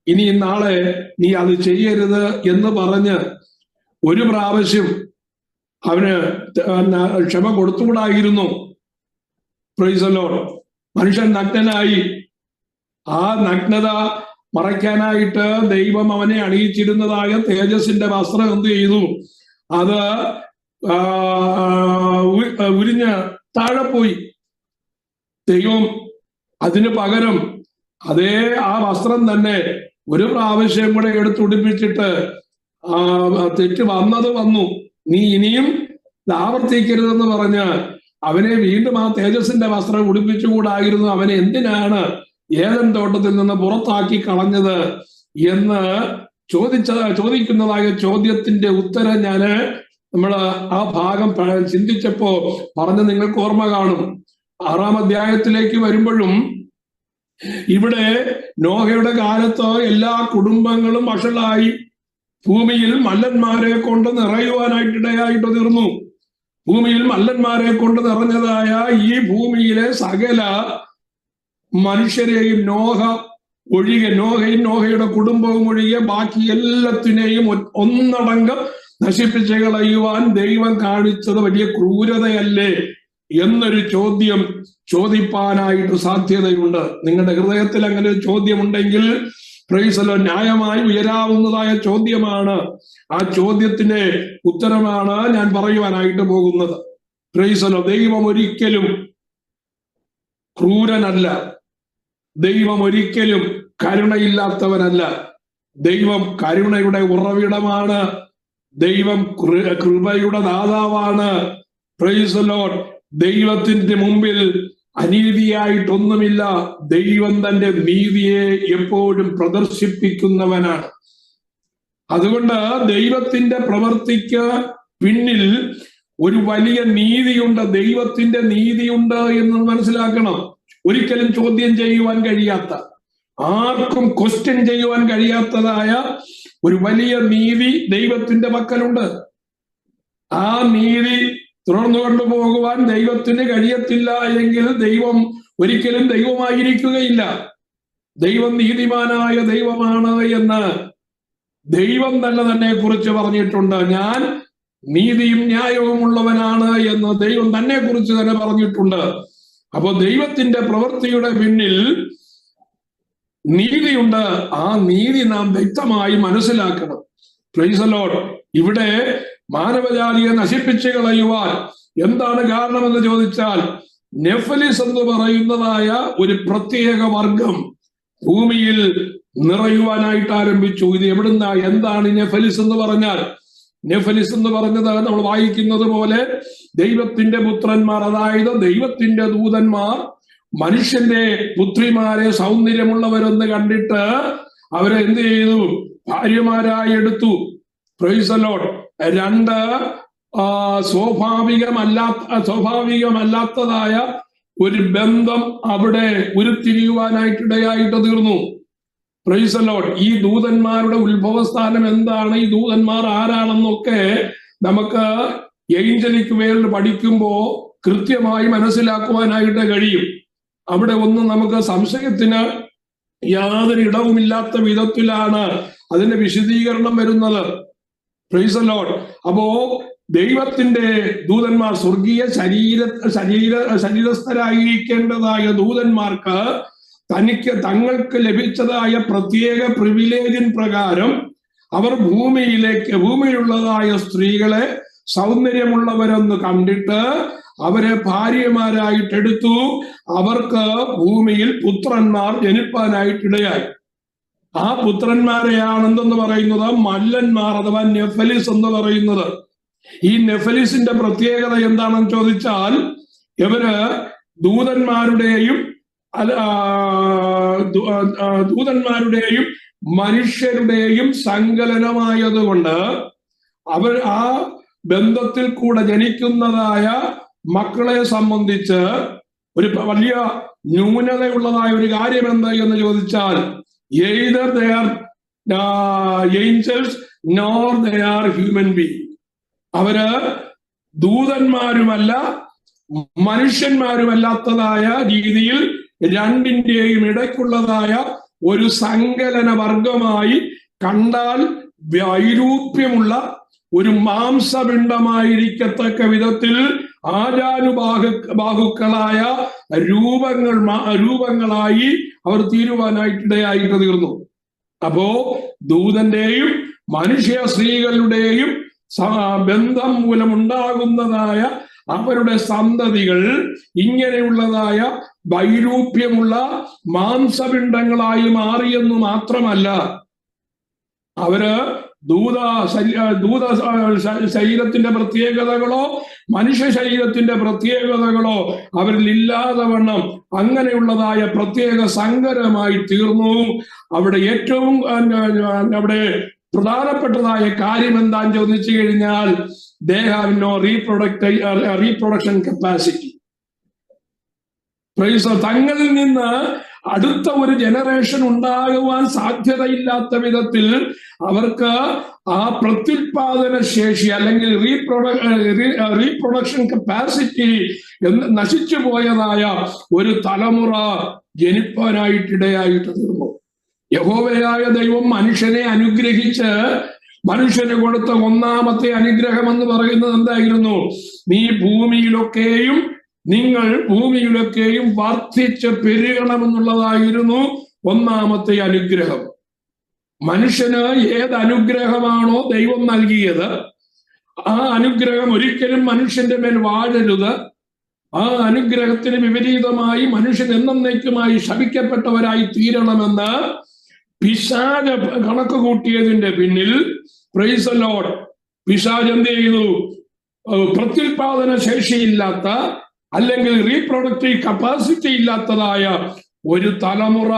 ഇനി നാളെ നീ അത് ചെയ്യരുത് എന്ന് പറഞ്ഞ് ഒരു പ്രാവശ്യം അവന് ക്ഷമ കൊടുത്തുകൂടായിരുന്നു. Price the Lord. മനുഷ്യൻ നഗ്നനായി. ആ നഗ്നത മറയ്ക്കാനായിട്ട് ദൈവം അവനെ അണിയിച്ചിരുന്നതായ തേജസ്സിന്റെ വസ്ത്രം എന്ത് ചെയ്തു? അത് ഉരിഞ്ഞ് താഴെ പോയി. ദൈവം അതിന് പകരം ആ വസ്ത്രം തന്നെ ഒരു പ്രാവശ്യം കൂടെ എടുത്തുടിപ്പിച്ചിട്ട് തെറ്റ് വന്നു, നീ ഇനിയും ആവർത്തിക്കരുതെന്ന് പറഞ്ഞ് അവനെ വീണ്ടും ആ തേജസ്സിന്റെ വസ്ത്രം ഉടുപ്പിച്ചുകൂടായിരുന്നു. അവനെ എന്തിനാണ് ഏദൻ തോട്ടത്തിൽ നിന്ന് പുറത്താക്കി കളഞ്ഞത് എന്ന് ചോദിക്കുന്നതായ ചോദ്യത്തിന്റെ ഉത്തരം നമ്മൾ ആ ഭാഗം ചിന്തിച്ചപ്പോ പറഞ്ഞ് നിങ്ങൾക്ക് ഓർമ്മ കാണും. 6-ാം അധ്യായത്തിലേക്ക് വരുമ്പോഴും ഇവിടെ നോഹയുടെ കാലത്ത് എല്ലാ കുടുംബങ്ങളും വഷളായി ഭൂമിയിൽ മല്ലന്മാരെ കൊണ്ട് നിറയുവാനായിട്ടിടയായിട്ട് തീർന്നു. ഭൂമിയിൽ മല്ലന്മാരെ കൊണ്ട് നിറഞ്ഞതായ ഈ ഭൂമിയിലെ സകല മനുഷ്യരെയും നോഹയും നോഹയുടെ കുടുംബവും ഒഴികെ ബാക്കി എല്ലാത്തിനെയും ഒന്നടങ്കം നശിപ്പിച്ച് കളയുവാൻ ദൈവം കാണിച്ചത് വലിയ ക്രൂരതയല്ലേ എന്നൊരു ചോദ്യം ചോദിപ്പാനായിട്ട് സാധ്യതയുണ്ട്. നിങ്ങളുടെ ഹൃദയത്തിൽ അങ്ങനെ ഒരു ചോദ്യമുണ്ടെങ്കിൽ പ്രൈസ് ദി ലോർഡ്, ന്യായമായി ഉയരാവുന്നതായ ചോദ്യമാണ്. ആ ചോദ്യത്തിന്റെ ഉത്തരമാണ് ഞാൻ പറയുവാനായിട്ട് പോകുന്നത്. Price the Lord. ദൈവം ഒരിക്കലും ക്രൂരനല്ല. ദൈവം ഒരിക്കലും കരുണയില്ലാത്തവനല്ല. ദൈവം കരുണയുടെ ഉറവിടമാണ്. ദൈവം കൃപയുടെ ദാതാവാണ്. Price the Lord. ദൈവത്തിന്റെ മുമ്പിൽ അനീതിയായിട്ടൊന്നുമില്ല. ദൈവം തന്റെ നീതിയെ എപ്പോഴും പ്രദർശിപ്പിക്കുന്നവനാണ്. അതുകൊണ്ട് ദൈവത്തിന്റെ പ്രവൃത്തിക്ക് പിന്നിൽ ഒരു വലിയ നീതിയുണ്ട്. ദൈവത്തിന്റെ നീതിയുണ്ട് എന്ന് മനസ്സിലാക്കണം. ഒരിക്കലും ചോദ്യം ചെയ്യുവാൻ കഴിയാത്ത, ആർക്കും ക്വസ്റ്റ്യൻ ചെയ്യുവാൻ കഴിയാത്തതായ ഒരു വലിയ നീതി ദൈവത്തിന്റെ പക്കലുണ്ട്. ആ നീതി തുടർന്നു കൊണ്ടുപോകുവാൻ ദൈവത്തിന് കഴിയത്തില്ല എങ്കിൽ ദൈവം ഒരിക്കലും ദൈവമായിരിക്കുകയില്ല. ദൈവം നീതിമാനായ ദൈവമാണ് എന്ന് ദൈവം തന്നെ കുറിച്ച് പറഞ്ഞിട്ടുണ്ട്. ഞാൻ നീതിയും ന്യായവും ഉള്ളവനാണ് എന്ന് ദൈവം തന്നെ കുറിച്ച് തന്നെ പറഞ്ഞിട്ടുണ്ട്. അപ്പോ ദൈവത്തിന്റെ പ്രവൃത്തിയുടെ പിന്നിൽ നീതിയുണ്ട്. ആ നീതി നാം വ്യക്തമായി മനസ്സിലാക്കണം. Price the Lord. ഇവിടെ മാനവജാതിയെ നശിപ്പിച്ചു കളയുവാൻ എന്താണ് കാരണമെന്ന് ചോദിച്ചാൽ, നെഫലിസ് എന്ന് പറയുന്നതായ ഒരു പ്രത്യേക വർഗം ഭൂമിയിൽ നിറയുവാനായിട്ട് ആരംഭിച്ചു. ഇത് എവിടുന്ന, എന്താണ് നെഫലിസ് എന്ന് പറഞ്ഞാൽ? നെഫലിസ് എന്ന് പറഞ്ഞത് നമ്മൾ വായിക്കുന്നത് പോലെ ദൈവത്തിന്റെ പുത്രന്മാർ, അതായത് ദൈവത്തിന്റെ ദൂതന്മാർ മനുഷ്യന്റെ പുത്രിമാരെ സൗന്ദര്യമുള്ളവരെന്ന് കണ്ടിട്ട് അവരെ എന്ത് ചെയ്തു? ഭാര്യമാരായി എടുത്തു. Price the Lord. 2 സ്വാഭാവികമല്ലാത്തതായ ഒരു ബന്ധം അവിടെ ഉരുത്തിരിയുവാനായിട്ടിടയായിട്ട് തീർന്നു. Praise the Lord. ഈ ദൂതന്മാരുടെ ഉത്ഭവസ്ഥാനം എന്താണ്, ഈ ദൂതന്മാർ ആരാണെന്നൊക്കെ നമുക്ക് ഏഞ്ചലിക് വേൾഡ് പഠിക്കുമ്പോൾ കൃത്യമായി മനസ്സിലാക്കുവാനായിട്ട് കഴിയും. അവിടെ ഒന്നും നമുക്ക് സംശയത്തിന് യാതൊരു ഇടവുമില്ലാത്ത വിധത്തിലാണ് അതിന്റെ വിശദീകരണം വരുന്നത്. Price the Lord. അപ്പോ ദൈവത്തിന്റെ ദൂതന്മാർ, സ്വർഗീയ ശരീരസ്ഥരായിരിക്കേണ്ടതായ ദൂതന്മാർക്ക് തങ്ങൾക്ക് ലഭിച്ചതായ പ്രത്യേക പ്രിവിലേജിൻ പ്രകാരം അവർ ഭൂമിയിലുള്ളതായ സ്ത്രീകളെ സൗന്ദര്യമുള്ളവരെന്ന് കണ്ടിട്ട് അവരെ ഭാര്യമാരായിട്ടെടുത്തു. അവർക്ക് ഭൂമിയിൽ പുത്രന്മാർ ജനിപ്പാനായിട്ടിടയായി. ആ പുത്രന്മാരെയാണെന്തെന്ന് പറയുന്നത് മല്ലന്മാർ അഥവാ നെഫലിസ് എന്ന് പറയുന്നത്. ഈ നെഫലിസിന്റെ പ്രത്യേകത എന്താണെന്ന് ചോദിച്ചാൽ, ഇവര് ദൂതന്മാരുടെയും മനുഷ്യരുടെയും സങ്കലനമായതുകൊണ്ട് അവർ ആ ബന്ധത്തിൽ കൂടെ ജനിക്കുന്നതായ മക്കളെ സംബന്ധിച്ച് ഒരു വലിയ ന്യൂനതയുള്ളതായ ഒരു കാര്യം എന്താ എന്ന് ചോദിച്ചാൽ, either they are angels nor they are human beings. അവര് ദൂതന്മാരുമല്ല മനുഷ്യന്മാരുമല്ലാത്തതായ രീതിയിൽ രണ്ടിന്റെയും ഇടയ്ക്കുള്ളതായ ഒരു സങ്കലന വർഗമായി, കണ്ടാൽ വൈരൂപ്യമുള്ള ഒരു മാംസപിണ്ഡമായിരിക്കത്തക്ക വിധത്തിൽ ആജാനുബാഹുക്കളായ രൂപങ്ങളായി അവർ തീരുവാനായിട്ടിടയായിട്ട് തീർന്നു. അപ്പോ ദൂതന്റെയും മനുഷ്യ സ്ത്രീകളുടെയും ബന്ധം മൂലമുണ്ടാകുന്നതായ അവരുടെ സന്തതികൾ ഇങ്ങനെയുള്ളതായ വൈരൂപ്യമുള്ള മാംസപിണ്ഡങ്ങളായി മാറിയെന്നു മാത്രമല്ല, അവര് ദൂത ശരീരത്തിന്റെ പ്രത്യേകതകളോ മനുഷ്യ ശരീരത്തിന്റെ പ്രത്യേകതകളോ അവരിൽ ഇല്ലാതെ വണ്ണം അങ്ങനെയുള്ളതായ പ്രത്യേക സങ്കരമായി തീർന്നു. അവിടെ ഏറ്റവും പ്രധാനപ്പെട്ടതായ കാര്യം എന്താന്ന് ചോദിച്ചു കഴിഞ്ഞാൽ, they have no reproduction capacity. തങ്ങളിൽ നിന്ന് അടുത്ത ഒരു ജനറേഷൻ ഉണ്ടാകുവാൻ സാധ്യതയില്ലാത്ത വിധത്തിൽ അവർക്ക് ആ പ്രത്യുൽപാദന ശേഷി അല്ലെങ്കിൽ റീപ്രൊഡക്ഷൻ കപ്പാസിറ്റി നശിച്ചു പോയതായ ഒരു തലമുറ ജനിപ്പാനായിട്ടിടയായിട്ട് തീർന്നു. യഹോവയായ ദൈവം മനുഷ്യനെ അനുഗ്രഹിച്ച് മനുഷ്യന് കൊടുത്ത ഒന്നാമത്തെ അനുഗ്രഹം എന്ന് പറയുന്നത് എന്തായിരുന്നു? നിങ്ങൾ ഭൂമിയിലൊക്കെയും വർദ്ധിച്ച് പെരുകണമെന്നുള്ളതായിരുന്നു ഒന്നാമത്തെ അനുഗ്രഹം. മനുഷ്യന് ഏത് അനുഗ്രഹമാണോ ദൈവം നൽകിയത്, ആ അനുഗ്രഹം ഒരിക്കലും മനുഷ്യന്റെ മേൽ വാഴരുത്. ആ അനുഗ്രഹത്തിന് വിപരീതമായി മനുഷ്യൻ എന്നേക്കുമായി ശപിക്കപ്പെട്ടവരായി തീരണമെന്ന് പിശാച് കണക്ക് കൂട്ടിയതിന്റെ പിന്നിൽ പ്രൈസ് ദി ലോർഡ്, പിശാച് എന്ത് ചെയ്തു? പ്രത്യുൽപാദന ശേഷിയില്ലാത്ത അല്ലെങ്കിൽ റീപ്രൊഡക്റ്റീവ് കപ്പാസിറ്റി ഇല്ലാത്തതായ ഒരു തലമുറ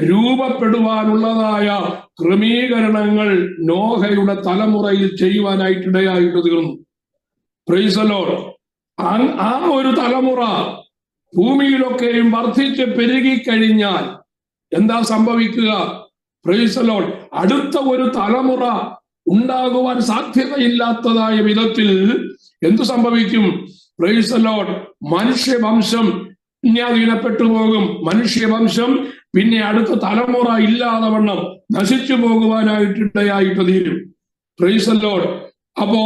രൂപപ്പെടുവാനുള്ളതായ ക്രമീകരണങ്ങൾ നോഹയുടെ തലമുറയിൽ ചെയ്യുവാനായിട്ടിടയായിട്ട് തീർന്നു. Praise the lord. ആ ഒരു തലമുറ ഭൂമിയിലൊക്കെയും വർദ്ധിച്ച് പെരുകിക്കഴിഞ്ഞാൽ എന്താ സംഭവിക്കുക? Praise the lord. അടുത്ത ഒരു തലമുറ ഉണ്ടാകുവാൻ സാധ്യതയില്ലാത്തതായ വിധത്തിൽ എന്തു സംഭവിക്കും? Praise the lord. മനുഷ്യവംശം അന്യാധീനപ്പെട്ടു പോകും. മനുഷ്യവംശം പിന്നെ അടുത്ത തലമുറ ഇല്ലാതെ വണ്ണം നശിച്ചു പോകുവാനായിട്ടിടയായിട്ട് തീരും. Price the Lord. അപ്പോ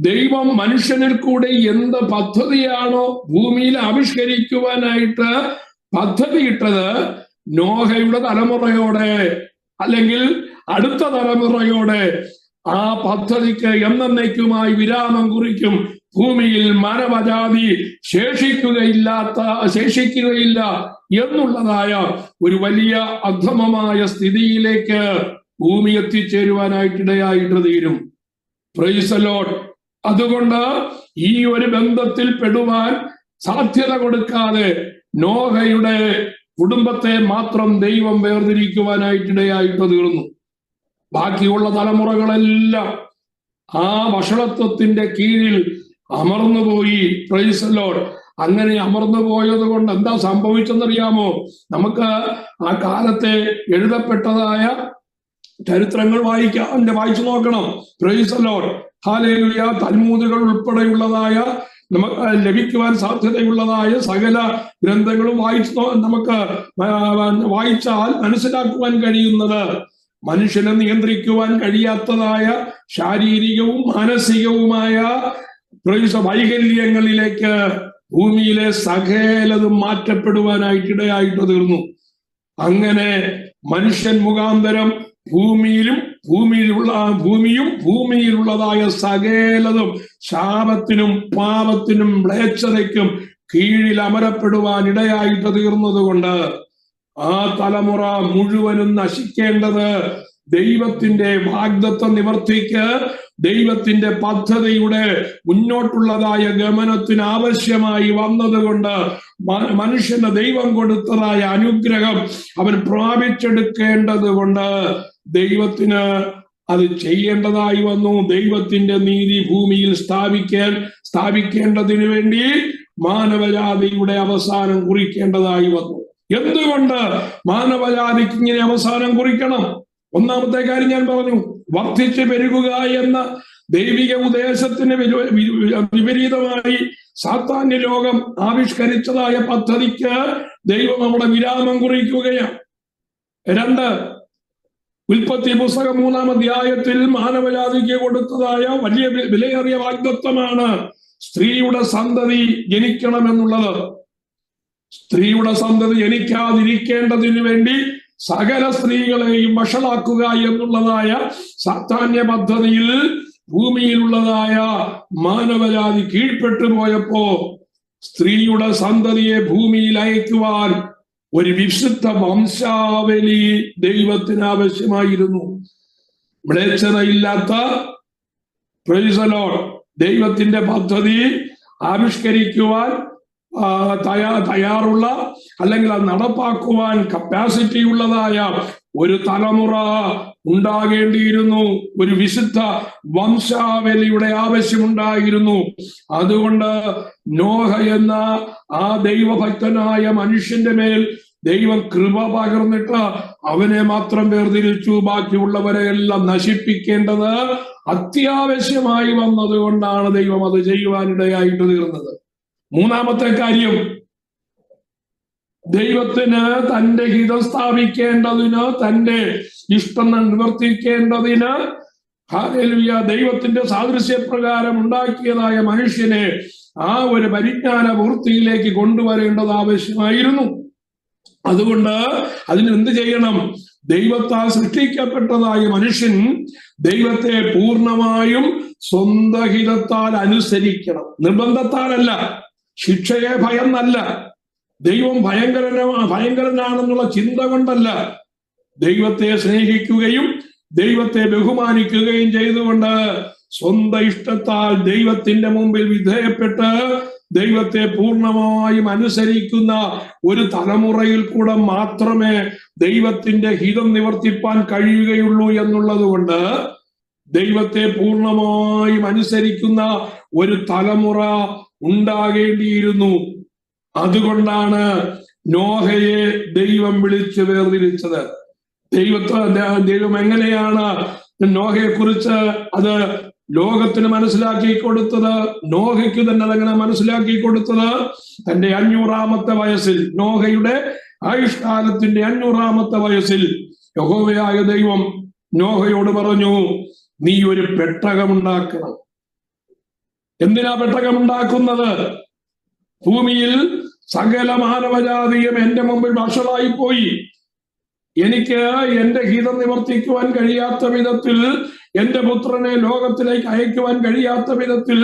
ദൈവം മനുഷ്യനിൽ കൂടെ എന്ത് പദ്ധതിയാണോ ഭൂമിയിൽ ആവിഷ്കരിക്കുവാനായിട്ട് പദ്ധതിയിട്ടത്, നോഹയുടെ തലമുറയോടെ അല്ലെങ്കിൽ അടുത്ത തലമുറയോടെ ആ പദ്ധതിക്ക് എന്നേക്കുമായി വിരാമം കുറിക്കും. ഭൂമിയിൽ മാനവജാതി ശേഷിക്കുകയില്ല എന്നുള്ളതായ ഒരു വലിയ അധമമായ സ്ഥിതിയിലേക്ക് ഭൂമി എത്തിച്ചേരുവാനായിട്ടിടയായിട്ട് തീരും. Price the Lord. അതുകൊണ്ട് ഈ ഒരു ബന്ധത്തിൽ പെടുവാൻ സാധ്യത കൊടുക്കാതെ നോഹയുടെ കുടുംബത്തെ മാത്രം ദൈവം വേർതിരിക്കുവാനായിട്ടിടയായിട്ട് തീർന്നു. ബാക്കിയുള്ള തലമുറകളെല്ലാം ആ വഷളത്വത്തിന്റെ കീഴിൽ അമർന്നുപോയി. Price the Lord. അങ്ങനെ അമർന്നു പോയത് കൊണ്ട് എന്താ സംഭവിച്ചെന്നറിയാമോ? നമുക്ക് ആ കാലത്തെ എഴുതപ്പെട്ടതായ ചരിത്രങ്ങൾ വായിച്ചു നോക്കണം. Price the Lord. ഹല്ലേലൂയ. തൽമൂദുകൾ ഉൾപ്പെടെയുള്ളതായ നമുക്ക് ലഭിക്കുവാൻ സാധ്യതയുള്ളതായ സകല ഗ്രന്ഥങ്ങളും നമുക്ക് വായിച്ചാൽ മനസ്സിലാക്കുവാൻ കഴിയുന്നത്, മനുഷ്യനെ നിയന്ത്രിക്കുവാൻ കഴിയാത്തതായ ശാരീരികവും മാനസികവുമായ വൈകല്യങ്ങളിലേക്ക് ഭൂമിയിലെ സകലതും മാറ്റപ്പെടുവാനായിട്ടിടയായിട്ട് തീർന്നു. അങ്ങനെ മനുഷ്യൻ മുഖാന്തരം ഭൂമിയും ഭൂമിയിലുള്ളതായ സകലതും ശാപത്തിനും പാപത്തിനും മ്ലേച്ഛതയ്ക്കും കീഴിൽ അമരപ്പെടുവാൻ ഇടയായിട്ട് തീർന്നതുകൊണ്ട് ആ തലമുറ മുഴുവനും നശിക്കേണ്ടത് ദൈവത്തിന്റെ വാഗ്ദത്ത നിവർത്തിക്ക്, ദൈവത്തിന്റെ പദ്ധതിയുടെ മുന്നോട്ടുള്ളതായ ഗമനത്തിന് ആവശ്യമായി വന്നതുകൊണ്ട് മനുഷ്യന് ദൈവം കൊടുത്തതായ അനുഗ്രഹം അവൻ പ്രാപിച്ചെടുക്കേണ്ടത് കൊണ്ട് ദൈവത്തിന് അത് ചെയ്യേണ്ടതായി വന്നു. ദൈവത്തിന്റെ നീതി ഭൂമിയിൽ സ്ഥാപിക്കേണ്ടതിനു വേണ്ടി മാനവജാതിയുടെ അവസാനം കുറിക്കേണ്ടതായി വന്നു. എന്തുകൊണ്ട് മാനവജാതിക്ക് ഇങ്ങനെ അവസാനം കുറിക്കണം? ഒന്നാമത്തെ കാര്യം ഞാൻ പറഞ്ഞു, വർദ്ധിച്ചു പെരുകുക എന്ന ദൈവിക ഉദ്ദേശത്തിന് വിപരീതമായി സാത്താന്യ ലോകം ആവിഷ്കരിച്ചതായ പദ്ധതിക്ക് ദൈവം നമ്മുടെ വിരാമം കുറിക്കുകയാണ്. 2, ഉൽപ്പത്തി പുസ്തകം 3-ാം അധ്യായത്തിൽ മാനവജാതിക്ക് കൊടുത്തതായ വലിയ വിലയേറിയ വാഗ്ദത്തമാണ് സ്ത്രീയുടെ സന്തതി ജനിക്കണമെന്നുള്ളത്. സ്ത്രീയുടെ സന്തതി ജനിക്കാതിരിക്കേണ്ടതിനു വേണ്ടി സകല സ്ത്രീകളെയും വഷളാക്കുക എന്നുള്ളതായ സാത്താന്യ പദ്ധതിയിൽ ഭൂമിയിലുള്ളതായ മാനവജാതി കീഴ്പ്പെട്ടു പോയപ്പോ സ്ത്രീയുടെ സന്തതിയെ ഭൂമിയിൽ അയക്കുവാൻ ഒരു വിശുദ്ധ വംശാവലി ദൈവത്തിന് ആവശ്യമായിരുന്നു. മ്ലേച്ഛതയില്ലാത്ത ദൈവത്തിന്റെ പദ്ധതി ആവിഷ്കരിക്കുവാൻ തയ്യാറുള്ള, അല്ലെങ്കിൽ അത് നടപ്പാക്കുവാൻ കപ്പാസിറ്റി ഉള്ളതായ ഒരു തലമുറ ഉണ്ടാകേണ്ടിയിരുന്നു. ഒരു വിശുദ്ധ വംശാവലിയുടെ ആവശ്യമുണ്ടായിരുന്നു. അതുകൊണ്ട് നോഹ എന്ന ആ ദൈവഭക്തനായ മനുഷ്യന്റെ മേൽ ദൈവം കൃപ പകർന്നിട്ട് അവനെ മാത്രം വേർതിരിച്ചു. ബാക്കിയുള്ളവരെ എല്ലാം നശിപ്പിക്കേണ്ടത് അത്യാവശ്യമായി വന്നതുകൊണ്ടാണ് ദൈവം അത് ചെയ്യുവാനിടയായിട്ട് തീർന്നത്. മൂന്നാമത്തെ കാര്യം, ദൈവത്തിന് തന്റെ ഹിതം സ്ഥാപിക്കേണ്ടതിന്, തന്റെ ഇഷ്ടം നിവർത്തിക്കേണ്ടതിന് ദൈവത്തിന്റെ സാദൃശ്യപ്രകാരം ഉണ്ടാക്കിയതായ മനുഷ്യനെ ആ ഒരു പരിജ്ഞാന പൂർത്തിയിലേക്ക് കൊണ്ടുവരേണ്ടത് ആവശ്യമായിരുന്നു. അതുകൊണ്ട് അതിന് എന്ത് ചെയ്യണം? ദൈവത്താൽ സൃഷ്ടിക്കപ്പെട്ടതായ മനുഷ്യൻ ദൈവത്തെ പൂർണ്ണമായും സ്വന്തം ഹിതത്താൽ അനുസരിക്കണം. നിർബന്ധത്താലല്ല, ശിക്ഷയെ ഭയന്നല്ല, ദൈവം ഭയങ്കരനാണെന്നുള്ള ചിന്ത കൊണ്ടല്ല, ദൈവത്തെ സ്നേഹിക്കുകയും ദൈവത്തെ ബഹുമാനിക്കുകയും ചെയ്തുകൊണ്ട് സ്വന്തം ഇഷ്ടത്താൽ ദൈവത്തിന്റെ മുമ്പിൽ വിധേയപ്പെട്ട് ദൈവത്തെ പൂർണ്ണമായും അനുസരിക്കുന്ന ഒരു തലമുറയിൽ കൂടെ മാത്രമേ ദൈവത്തിന്റെ ഹിതം നിവർത്തിപ്പാൻ കഴിയുകയുള്ളൂ എന്നുള്ളത് കൊണ്ട് ദൈവത്തെ പൂർണ്ണമായും അനുസരിക്കുന്ന ഒരു തലമുറ ഉണ്ടാകേണ്ടിയിരുന്നു. അതുകൊണ്ടാണ് നോഹയെ ദൈവം വിളിച്ച് വേർതിരിച്ചത്. ദൈവം എങ്ങനെയാണ് നോഹയെ കുറിച്ച് അത് ലോകത്തിന് മനസ്സിലാക്കി കൊടുത്തത്? നോഹയ്ക്ക് തന്നെ അതെങ്ങനെ മനസ്സിലാക്കി കൊടുത്തത്? തന്റെ 500-ാമത്തെ വയസ്സിൽ, നോഹയുടെ ആയുഷ്കാലത്തിന്റെ 500-ാമത്തെ വയസ്സിൽ യഹോവയായ ദൈവം നോഹയോട് പറഞ്ഞു, നീ ഒരു പെട്ടകമുണ്ടാക്കണം. എന്തിനാ പെട്ടകമുണ്ടാക്കുന്നത്? ഭൂമിയിൽ സകല മാനവജാതിയും എന്റെ മുമ്പിൽ വഷളായി പോയി. എനിക്ക് എന്റെ ഹിതം നിവർത്തിക്കുവാൻ കഴിയാത്ത വിധത്തിൽ, എന്റെ പുത്രനെ ലോകത്തിലേക്ക് അയക്കുവാൻ കഴിയാത്ത വിധത്തിൽ,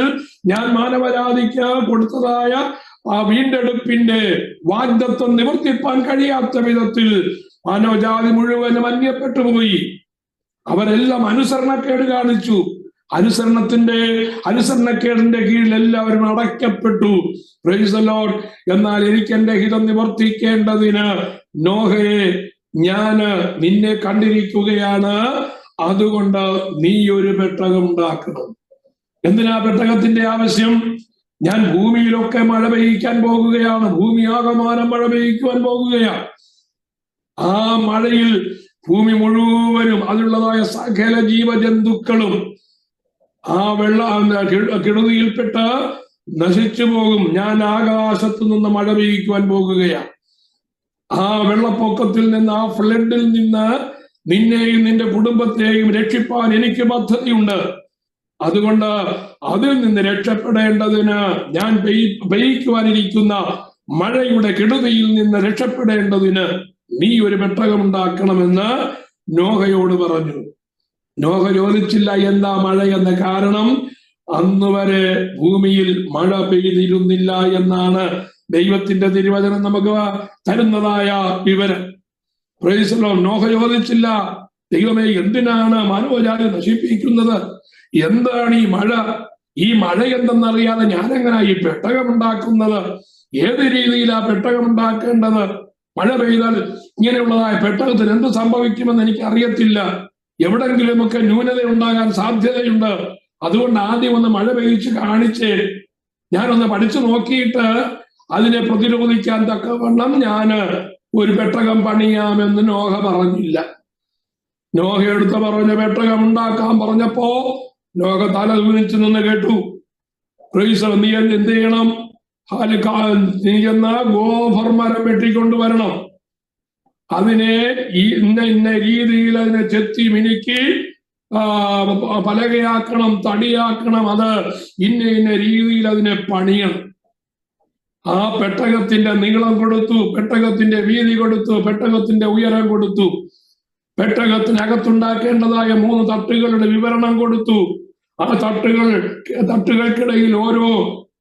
ഞാൻ മാനവജാതിക്ക് കൊടുത്തതായ ആ വീണ്ടെടുപ്പിന്റെ വാഗ്ദത്തം നിവർത്തിപ്പാൻ കഴിയാത്ത വിധത്തിൽ മാനവജാതി മുഴുവനും അന്യപ്പെട്ടു പോയി. അവരെല്ലാം അനുസരണക്കേട് കാണിച്ചു. അനുസരണക്കേടിന്റെ കീഴിൽ എല്ലാവരും അടയ്ക്കപ്പെട്ടു. Price the Lord. എന്നാൽ എനിക്ക് എന്റെ ഹിതം നിവർത്തിക്കേണ്ടതിന് നോഹയെ ഞാന് നിന്നെ കണ്ടിരിക്കുകയാണ്, അതുകൊണ്ട് നീ ഒരു പെട്ടകം ഉണ്ടാക്കണം. എന്തിനാ പെട്ടകത്തിന്റെ ആവശ്യം? ഞാൻ ഭൂമിയിലൊക്കെ മഴ പെയ്യിക്കാൻ പോകുകയാണ്. ഭൂമി ആകമാനം മഴ പെയ്യിക്കുവാൻ പോകുകയാണ്. ആ മഴയിൽ ഭൂമി മുഴുവനും അതിലുള്ളതായ സകല ജീവജന്തുക്കളും ആ കെടുതിയിൽപ്പെട്ട് നശിച്ചു പോകും. ഞാൻ ആകാശത്തു നിന്ന് മഴ പെയ്യിക്കുവാൻ പോകുകയാണ്. ആ വെള്ളപ്പൊക്കത്തിൽ നിന്ന്, ആ ഫ്ലഡിൽ നിന്ന് നിന്നെയും നിന്റെ കുടുംബത്തെയും രക്ഷിപ്പാൻ എനിക്ക് പദ്ധതിയുണ്ട്. അതുകൊണ്ട് അതിൽ നിന്ന് രക്ഷപ്പെടേണ്ടതിന്, ഞാൻ പെയ്യിക്കുവാനിരിക്കുന്ന മഴയുടെ കെടുതിയിൽ നിന്ന് രക്ഷപ്പെടേണ്ടതിന് നീ ഒരു പെട്ടകമുണ്ടാക്കണമെന്ന് നോഹയോട് പറഞ്ഞു. നോഹ ചോദിച്ചില്ല എന്താ മഴയെന്ന. കാരണം അന്ന് വരെ ഭൂമിയിൽ മഴ പെയ്തിരുന്നില്ല എന്നാണ് ദൈവത്തിന്റെ തിരുവചനം നമുക്ക് തരുന്നതായ വിവരം. Price the lord. നോഹ ചോദിച്ചില്ല, ദൈവമേ എന്തിനാണ് മാനവജാതി നശിപ്പിക്കുന്നത്, എന്താണ് ഈ മഴ, ഈ മഴ എന്തെന്നറിയാതെ ഞാനെങ്ങനെ ഈ പെട്ടകമുണ്ടാക്കുന്നത്, ഏത് രീതിയിലാ പെട്ടകമുണ്ടാക്കേണ്ടത്, മഴ പെയ്താൽ ഇങ്ങനെയുള്ളതായ പെട്ടകത്തിന് എന്ത് സംഭവിക്കുമെന്ന് എനിക്ക് അറിയത്തില്ല, എവിടെങ്കിലുമൊക്കെ ന്യൂനത ഉണ്ടാകാൻ സാധ്യതയുണ്ട്, അതുകൊണ്ട് ആദ്യം ഒന്ന് മഴ പെയ്ച്ച് കാണിച്ച് ഞാനൊന്ന് പഠിച്ചു നോക്കിയിട്ട് അതിനെ പ്രതിരോധിക്കാൻ തക്കവണ്ണം ഞാൻ ഒരു പെട്ടകം പണിയാമെന്ന് നോഹ പറഞ്ഞില്ല. നോഹ എടുത്ത് പറഞ്ഞ പെട്ടകം ഉണ്ടാക്കാൻ പറഞ്ഞപ്പോ നോഹ തല കുനിച്ചു നിന്ന് കേട്ടു. പ്രൈസ്. നീ എന്ത് ചെയ്യണം, നീ ചെന്ന ഗോഫർ മരം വെട്ടിക്കൊണ്ടുവരണം, അതിനെ ഇന്ന രീതിയിൽ അതിനെ ചെത്തി മിനുക്കി പലകയാക്കണം, തടിയാക്കണം, അത് ഇന്ന രീതിയിൽ അതിനെ പണിയണം. ആ പെട്ടകത്തിന്റെ നീളം കൊടുത്തു, പെട്ടകത്തിന്റെ വീതി കൊടുത്തു, പെട്ടകത്തിന്റെ ഉയരം കൊടുത്തു, പെട്ടകത്തിനകത്തുണ്ടാക്കേണ്ടതായ 3 തട്ടുകളുടെ വിവരണം കൊടുത്തു. ആ തട്ടുകൾക്കിടയിൽ ഓരോ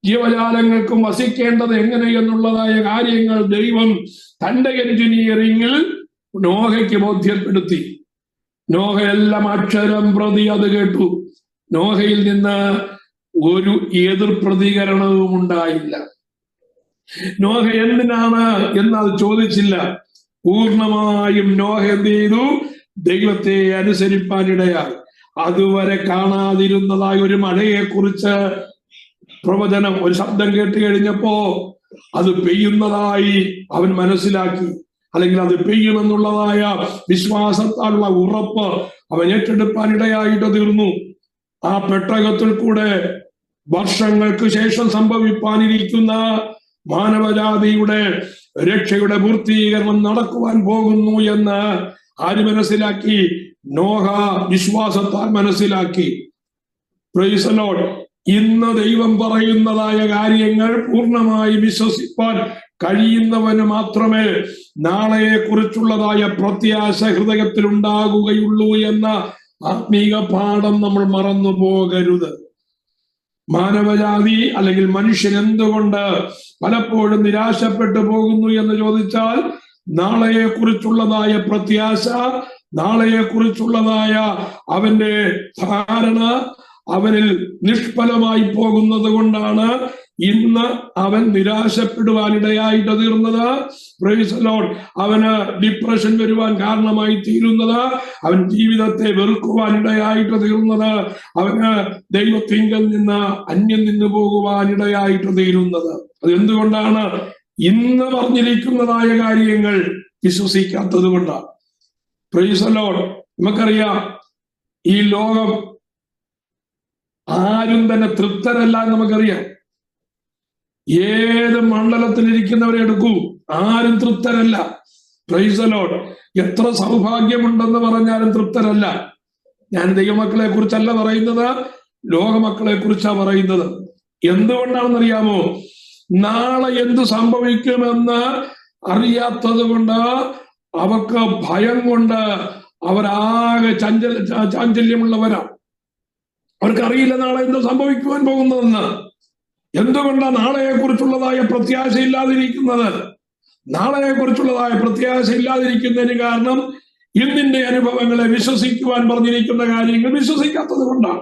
ജീവജാലങ്ങൾക്കും വസിക്കേണ്ടത് എങ്ങനെയെന്നുള്ളതായ കാര്യങ്ങൾ ദൈവം തന്റെ എഞ്ചിനീയറിംഗിൽ നോഹയ്ക്ക് ബോധ്യപ്പെടുത്തി. നോഹ എല്ലാം അക്ഷരം പ്രതി അത് കേട്ടു. നോഹയിൽ നിന്ന് ഒരു എതിർ പ്രതികരണവും ഉണ്ടായില്ല. നോഹ എന്തിനാണ് എന്നത് ചോദിച്ചില്ല. പൂർണ്ണമായും നോഹ എന്ത് ചെയ്തു, ദൈവത്തെ അനുസരിപ്പാനിടയായി. അതുവരെ കാണാതിരുന്നതായ ഒരു മഴയെ കുറിച്ച് പ്രവചനം, ഒരു ശബ്ദം കേട്ട് കഴിഞ്ഞപ്പോ അത് പെയ്യുന്നതായി അവൻ മനസ്സിലാക്കി, അല്ലെങ്കിൽ അത് പെയ്യുമെന്നുള്ളതായ വിശ്വാസത്താലുള്ള ഉറപ്പ് അവൻ ഏറ്റെടുപ്പാനിടയായിട്ട് തീർന്നു. ആ പെട്ടകത്തിൽ കൂടെ വർഷങ്ങൾക്ക് ശേഷം സംഭവിപ്പാനിരിക്കുന്ന മാനവജാതിയുടെ രക്ഷയുടെ പൂർത്തീകരണം നടക്കുവാൻ പോകുന്നു എന്ന് ആര് മനസ്സിലാക്കി? നോഹ വിശ്വാസത്താൽ മനസ്സിലാക്കി. Price the Lord. ഇന്ന് ദൈവം പറയുന്നതായ കാര്യങ്ങൾ പൂർണ്ണമായി വിശ്വസിപ്പാൻ കഴിയുന്നവന് മാത്രമേ നാളെയെ കുറിച്ചുള്ളതായ പ്രത്യാശ ഹൃദയത്തിൽ ഉണ്ടാകുകയുള്ളൂ എന്ന ആത്മീക പാഠം നമ്മൾ മറന്നു പോകരുത്. മാനവജാതി അല്ലെങ്കിൽ മനുഷ്യൻ എന്തുകൊണ്ട് പലപ്പോഴും നിരാശപ്പെട്ടു പോകുന്നു എന്ന് ചോദിച്ചാൽ, നാളെയെ കുറിച്ചുള്ളതായ പ്രത്യാശ, നാളെയെ കുറിച്ചുള്ളതായ അവന്റെ ധാരണ അവനിൽ നിഷ്ഫലമായി പോകുന്നത് കൊണ്ടാണ് ഇന്ന് അവൻ നിരാശപ്പെടുവാനിടയായിട്ട് തീർന്നത്. Price the Lord. അവന് ഡിപ്രഷൻ വരുവാൻ കാരണമായി തീരുന്നത്, അവൻ ജീവിതത്തെ വെറുക്കുവാനിടയായിട്ട് തീർന്നത്, അവന് ദൈവത്തിങ്കൽ നിന്ന് അന്യം നിന്ന് പോകുവാനിടയായിട്ട് തീരുന്നത്. അത് എന്തുകൊണ്ടാണ്? ഇന്ന് പറഞ്ഞിരിക്കുന്നതായ കാര്യങ്ങൾ വിശ്വസിക്കാത്തത് കൊണ്ടാണ്. Price the Lord. നമുക്കറിയാം, ഈ ലോകം ആരും തന്നെ തൃപ്തരല്ല എന്ന് നമുക്കറിയാം. ഏത് മണ്ഡലത്തിലിരിക്കുന്നവരെ എടുക്കൂ, ആരും തൃപ്തരല്ല. Price the Lord. എത്ര സൗഭാഗ്യമുണ്ടെന്ന് പറഞ്ഞാലും തൃപ്തരല്ല. ഞാൻ ദൈവമക്കളെ കുറിച്ചല്ല പറയുന്നത്, ലോകമക്കളെ കുറിച്ചാണ് പറയുന്നത്. എന്തുകൊണ്ടാണെന്നറിയാമോ? നാളെ എന്ത് സംഭവിക്കുമെന്ന് അറിയാത്തത് കൊണ്ട്, അവർക്ക് ഭയം കൊണ്ട് അവരാകെ ചാഞ്ചല്യമുള്ളവരാണ്. അവർക്കറിയില്ല നാളെ എന്ത് സംഭവിക്കുവാൻ പോകുന്നതെന്ന്. എന്തുകൊണ്ടാണ് നാളെയെ കുറിച്ചുള്ളതായ പ്രത്യാശ ഇല്ലാതിരിക്കുന്നത്? നാളെയെ കുറിച്ചുള്ളതായ പ്രത്യാശ ഇല്ലാതിരിക്കുന്നതിന് കാരണം ഇന്നിന്റെ അനുഭവങ്ങളെ വിശ്വസിക്കുവാൻ പറഞ്ഞിരിക്കുന്ന കാര്യങ്ങൾ വിശ്വസിക്കാത്തത് കൊണ്ടാണ്.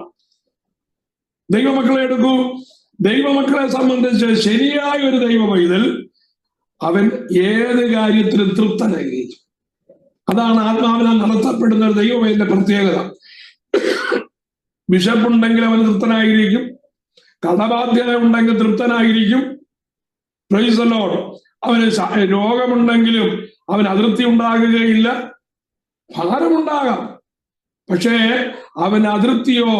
ദൈവമക്കളെ എടുക്കൂ. ദൈവമക്കളെ സംബന്ധിച്ച് ശരിയായ ഒരു ദൈവമൈതൽ അവൻ ഏത് കാര്യത്തിലും തൃപ്തനായിരിക്കും. അതാണ് ആത്മാവിനാൽ നടത്തപ്പെടുന്ന ഒരു ദൈവമൈതലിന്റെ പ്രത്യേകത. വിശപ്പുണ്ടെങ്കിൽ അവൻ തൃപ്തനായിരിക്കും, കടബാധ്യത ഉണ്ടെങ്കിൽ തൃപ്തനായിരിക്കും. Price the Lord. അവന് രോഗമുണ്ടെങ്കിലും അവൻ അതൃപ്തി ഉണ്ടാകുകയില്ല. ഭാരമുണ്ടാകാം, പക്ഷേ അവൻ അതൃപ്തിയോ